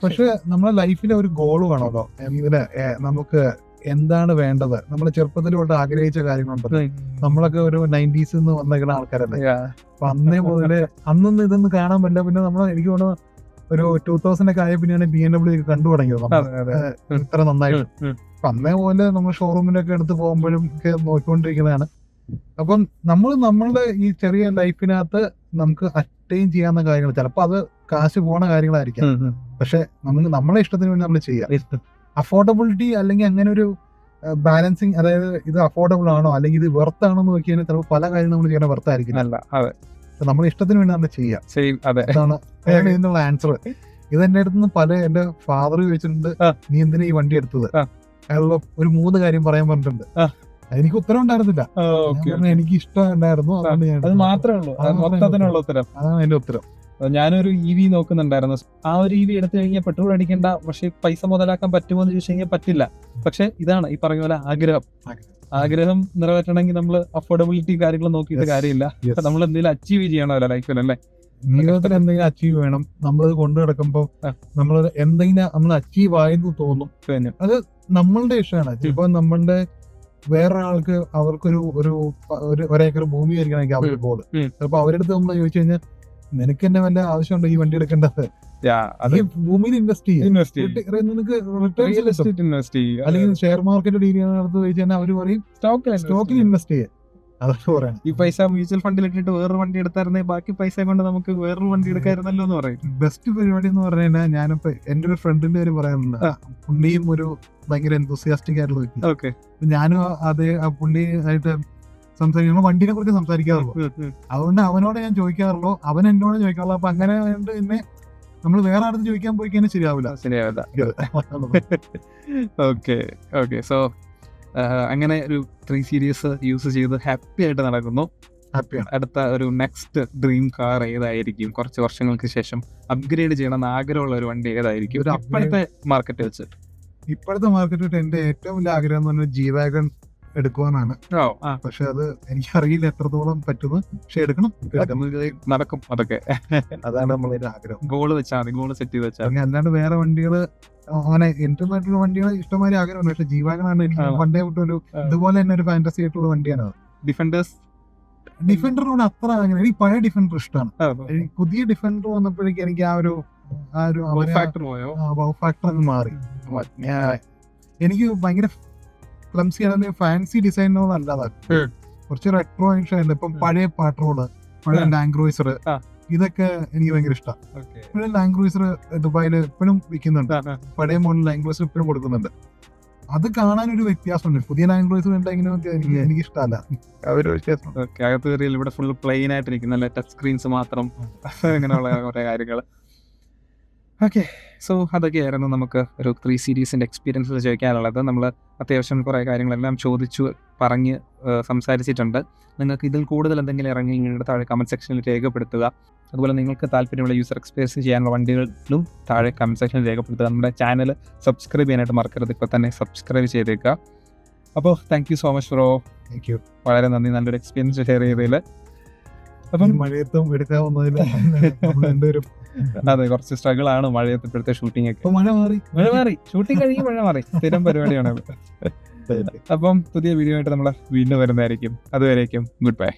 പക്ഷെ നമ്മളെ ലൈഫിലെ ഒരു ഗോൾ വേണമല്ലോ. ഇതിന് നമുക്ക് എന്താണ് വേണ്ടത്? നമ്മൾ ചെറുപ്പത്തിലോട്ട് ആഗ്രഹിച്ച കാര്യങ്ങളുണ്ടല്ലോ. നമ്മളൊക്കെ ഒരു 90s വന്നേക്കുന്ന ആൾക്കാരല്ലേ. അപ്പൊ അന്നേ മുതലേ അന്നൊന്നും ഇതൊന്നും കാണാൻ പറ്റില്ല. പിന്നെ നമ്മൾ എനിക്ക് തോന്നുന്നു ഒരു 2000 ഒക്കെ ആയ പിന്നെയാണ് BMW കണ്ടു തുടങ്ങിയത് ഇത്ര നന്നായിട്ട്. അപ്പൊ അന്നേ പോലെ നമ്മൾ ഷോറൂമിലൊക്കെ എടുത്ത് പോകുമ്പോഴും ഒക്കെ നോക്കിക്കൊണ്ടിരിക്കുന്നതാണ്. അപ്പം നമ്മളുടെ ഈ ചെറിയ ലൈഫിനകത്ത് നമുക്ക് അറ്റൈൻ ചെയ്യാവുന്ന കാര്യങ്ങൾ ചിലപ്പോൾ അത് കാശ് പോണ കാര്യങ്ങളായിരിക്കാം. പക്ഷെ നമുക്ക് നമ്മളെ ഇഷ്ടത്തിന് വേണ്ടി നമ്മൾ ചെയ്യാം. അഫോർഡബിലിറ്റി അല്ലെങ്കിൽ അങ്ങനെ ഒരു ബാലൻസിങ്, അതായത് ഇത് അഫോർഡബിൾ ആണോ അല്ലെങ്കിൽ ഇത് വെർത്ത് ആണോ എന്ന് നോക്കിയാൽ ചിലപ്പോൾ പല കാര്യങ്ങളും നമ്മൾ ചെയ്യുന്ന വെർത്തായിരിക്കും. നമ്മുടെ ഇഷ്ടത്തിന് വേണ്ടി നമ്മൾ ചെയ്യാം. അതാണ് ഇതിനുള്ള ആൻസർ. ഇത് എന്റെ അടുത്ത് എന്റെ ഫാദർ ചോദിച്ചിട്ടുണ്ട്, നീ എന്തിനാ ഈ വണ്ടി എടുത്തത്? അയാളുള്ള ഒരു 3 കാര്യം പറയാൻ പറഞ്ഞിട്ടുണ്ട്. എനിക്ക് ഉത്തരം ഉണ്ടായിരുന്നില്ല. എനിക്ക് ഇഷ്ടം ഉണ്ടായിരുന്നു, അത് മാത്രമേ ഉള്ളൂ. അതാണ് എന്റെ ഉത്തരം. ഞാനൊരു EV നോക്കുന്നുണ്ടായിരുന്നു. ആ ഒരു EV എടുത്തു കഴിഞ്ഞാൽ പെട്രോൾ അടിക്കേണ്ട, പക്ഷെ പൈസ മുതലാക്കാൻ പറ്റുമോ എന്ന് ചോദിച്ചു കഴിഞ്ഞാൽ പറ്റില്ല. പക്ഷെ ഇതാണ് ഈ പറഞ്ഞ പോലെ ആഗ്രഹം. ആഗ്രഹം നിറവേറ്റണമെങ്കിൽ നമ്മൾ അഫോർഡബിലിറ്റി കാര്യങ്ങൾ നോക്കിയിട്ട് കാര്യമില്ല. നമ്മൾ എന്തെങ്കിലും അച്ചീവ് ചെയ്യണമല്ലോ ലൈഫിൽ അല്ലേ? ജീവിതത്തിൽ എന്തെങ്കിലും അച്ചീവ് വേണം. നമ്മളത് കൊണ്ടു നടക്കുമ്പോൾ നമ്മൾ എന്തെങ്കിലും നമ്മൾ അച്ചീവ് ആയെന്ന് തോന്നും. അത് നമ്മളുടെ ഇഷ്ടമാണ്. ചിലപ്പോൾ നമ്മളുടെ വേറൊരാൾക്ക് അവർക്കൊരു ഒരേക്കർ ഭൂമി ആയിരിക്കണമെങ്കിൽ അവർക്ക് ഗോള്. ചിലപ്പോൾ അവരുടെ അടുത്ത് നമ്മൾ ചോദിച്ചു കഴിഞ്ഞാൽ നിനക്ക് തന്നെ വല്ല ആവശ്യമുണ്ടോ ഈ വണ്ടി എടുക്കേണ്ടത്? ഈ ഭൂമിയിൽ ഇൻവെസ്റ്റ് നിനക്ക് അല്ലെങ്കിൽ ഷെയർ മാർക്കറ്റ് ഡീൽ ചെയ്യുന്നിടത്ത് ചോദിച്ചു കഴിഞ്ഞാൽ അവർ പറയും സ്റ്റോക്കിൽ ഇൻവെസ്റ്റ് ചെയ്യാൻ. അതൊക്കെ പറയാം. ഈ പൈസ മ്യൂച്വൽ ഫണ്ടിൽ ഇട്ടിട്ട് വേറൊരു വണ്ടി എടുത്തായിരുന്നേ ബാക്കി പൈസ കൊണ്ട് നമുക്ക് വേറൊരു വണ്ടി എടുക്കായിരുന്നല്ലോ എന്ന് പറയും. ബെസ്റ്റ് പരിപാടി എന്ന് പറഞ്ഞു കഴിഞ്ഞാൽ ഞാനിപ്പോ എന്റെ ഒരു ഫ്രണ്ടിന്റെ പേര് പറയാറുണ്ട്. പുള്ളിയും ഒരു ഭയങ്കര എന്തൂസിയാസ്റ്റിക് ആയിട്ടുള്ള വ്യക്തി. ഓക്കെ. ഞാനും അതേ പുള്ളി ആയിട്ട് സംസാരിക്കുമ്പോൾ വണ്ടിനെ കുറിച്ച് സംസാരിക്കാറുള്ളൂ. അതുകൊണ്ട് അവനോട് ഞാൻ ചോദിക്കാറുള്ളൂ, അവൻ എന്നോട് ചോദിക്കാറുള്ളൂ. അപ്പൊ അങ്ങനെ പിന്നെ നമ്മൾ വേറെ അടുത്ത് ചോദിക്കാൻ പോയി കഴിഞ്ഞാൽ ശരിയാവില്ല. ഓക്കെ. സോ അങ്ങനെ ഒരു 3 Series യൂസ് ചെയ്ത് ഹാപ്പി ആയിട്ട് നടക്കുന്നു. ഹാപ്പിയാണ്. അടുത്ത ഒരു നെക്സ്റ്റ് ഡ്രീം കാർ ഏതായിരിക്കും? കുറച്ച് വർഷങ്ങൾക്ക് ശേഷം അപ്ഗ്രേഡ് ചെയ്യണമെന്ന് ആഗ്രഹമുള്ള ഒരു വണ്ടി ഏതായിരിക്കും ഇപ്പോഴത്തെ മാർക്കറ്റ് വെച്ച്? ഇപ്പോഴത്തെ മാർക്കറ്റ് വെച്ച് എന്റെ ഏറ്റവും വലിയ ആഗ്രഹം എന്ന് പറഞ്ഞാൽ G-Wagon എടുക്കുവാനാണ്. പക്ഷെ അത് എനിക്കറിയില്ല എത്രത്തോളം പറ്റുന്നു. പക്ഷെ എടുക്കണം, നടക്കും. അതൊക്കെ അതാണ് നമ്മളൊരു ആഗ്രഹം. ഗോള് വെച്ചാൽ മതി, ഗോള് സെറ്റ് ചെയ്ത് വെച്ചാൽ. അല്ലാണ്ട് വേറെ വണ്ടികള് അങ്ങനെ ഇന്റർനെറ്റിലുള്ള വണ്ടികൾ ഇഷ്ടമാതിരി ആഗ്രഹമുണ്ട്. പക്ഷെ G-Wagon ആണ് എനിക്ക് പണ്ടേ വിട്ടൊരു ഇതുപോലെ തന്നെ ഒരു ഫാന്റസി ആയിട്ടുള്ള വണ്ടിയാണ്. ഡിഫൻഡറിനോട് അത്ര അങ്ങനെ എനിക്ക് പഴയ ഡിഫൻഡർ ഇഷ്ടമാണ്. എനിക്ക് പുതിയ ഡിഫൻഡർ വന്നപ്പോഴേക്കും എനിക്ക് ആ ഒരു ഫാക്ടർ അങ്ങ് മാറി. എനിക്ക് ഭയങ്കര ക്ലംസി ആണ്, ഫാൻസി ഡിസൈനോട് അല്ലാതെ കുറച്ച് റെട്രോ ആയിട്ട് ഇപ്പം പഴയ പാട്രോള്, പഴയ ലാൻഡ് ക്രൂയിസർ, ഇതൊക്കെ എനിക്ക് ഭയങ്കര ഇഷ്ടമാണ്. ഇപ്പോഴും ലാൻഡ് ക്രൂയിസർ ദുബായിൽ ഇപ്പോഴും വിൽക്കുന്നുണ്ട്. പഴയ മോഡൽ ലാൻഡ് ക്രൂയിസർ ഇപ്പോഴും കൊടുക്കുന്നുണ്ട്. അത് കാണാനൊരു വ്യത്യാസമുണ്ട്. പുതിയ ലാൻഡ് ക്രൂയിസർ ഉണ്ടെങ്കിലൊക്കെ എനിക്ക് ഇഷ്ടമല്ല. അകത്ത് കയറിയാൽ ഇവിടെ ഫുൾ പ്ലെയിൻ ആയിട്ടിരിക്കും, നല്ല ടച്ച് സ്ക്രീൻസ് മാത്രം, അങ്ങനെയുള്ള കുറെ കാര്യങ്ങൾ. ഓക്കെ. സോ അതൊക്കെയായിരുന്നു നമുക്ക് ഒരു 3 Series എക്സ്പീരിയൻസ് ചോദിക്കാനുള്ളത്. നമ്മൾ അത്യാവശ്യം കുറേ കാര്യങ്ങളെല്ലാം ചോദിച്ചു പറഞ്ഞ് സംസാരിച്ചിട്ടുണ്ട്. നിങ്ങൾക്ക് ഇതിൽ കൂടുതൽ എന്തെങ്കിലും ഇറങ്ങി നിങ്ങളുടെ താഴെ കമൻറ്റ് സെക്ഷനിൽ രേഖപ്പെടുത്തുക. അതുപോലെ നിങ്ങൾക്ക് താല്പര്യമുള്ള യൂസർ എക്സ്പീരിയൻസ് ചെയ്യാനുള്ള വണ്ടികളിലും താഴെ കമൻറ്റ് സെക്ഷനിൽ രേഖപ്പെടുത്തുക. നമ്മുടെ ചാനൽ സബ്സ്ക്രൈബ് ചെയ്യാനായിട്ട് മറക്കരുത്. ഇപ്പോൾ തന്നെ സബ്സ്ക്രൈബ് ചെയ്തേക്കുക. അപ്പോൾ thank you so much bro. Thank you. വളരെ നന്ദി നല്ലൊരു എക്സ്പീരിയൻസ് ഷെയർ ചെയ്തതിൽ. അപ്പം മഴയത്തും എടുക്കാവുന്നതിൽ അതെ, കുറച്ച് സ്ട്രഗിൾ ആണ് മഴയത്ത് ഇപ്പോഴത്തെ ഷൂട്ടിംഗ് ഒക്കെ. മഴ മാറി ഷൂട്ടിംഗ് കഴിഞ്ഞ് മഴ മാറി, സ്ഥിരം പരിപാടിയാണ്. അപ്പം പുതിയ വീഡിയോ ആയിട്ട് നമ്മൾ വീണ്ടും വരുന്നതായിരിക്കും. അതുവരേക്കും ഗുഡ് ബൈ.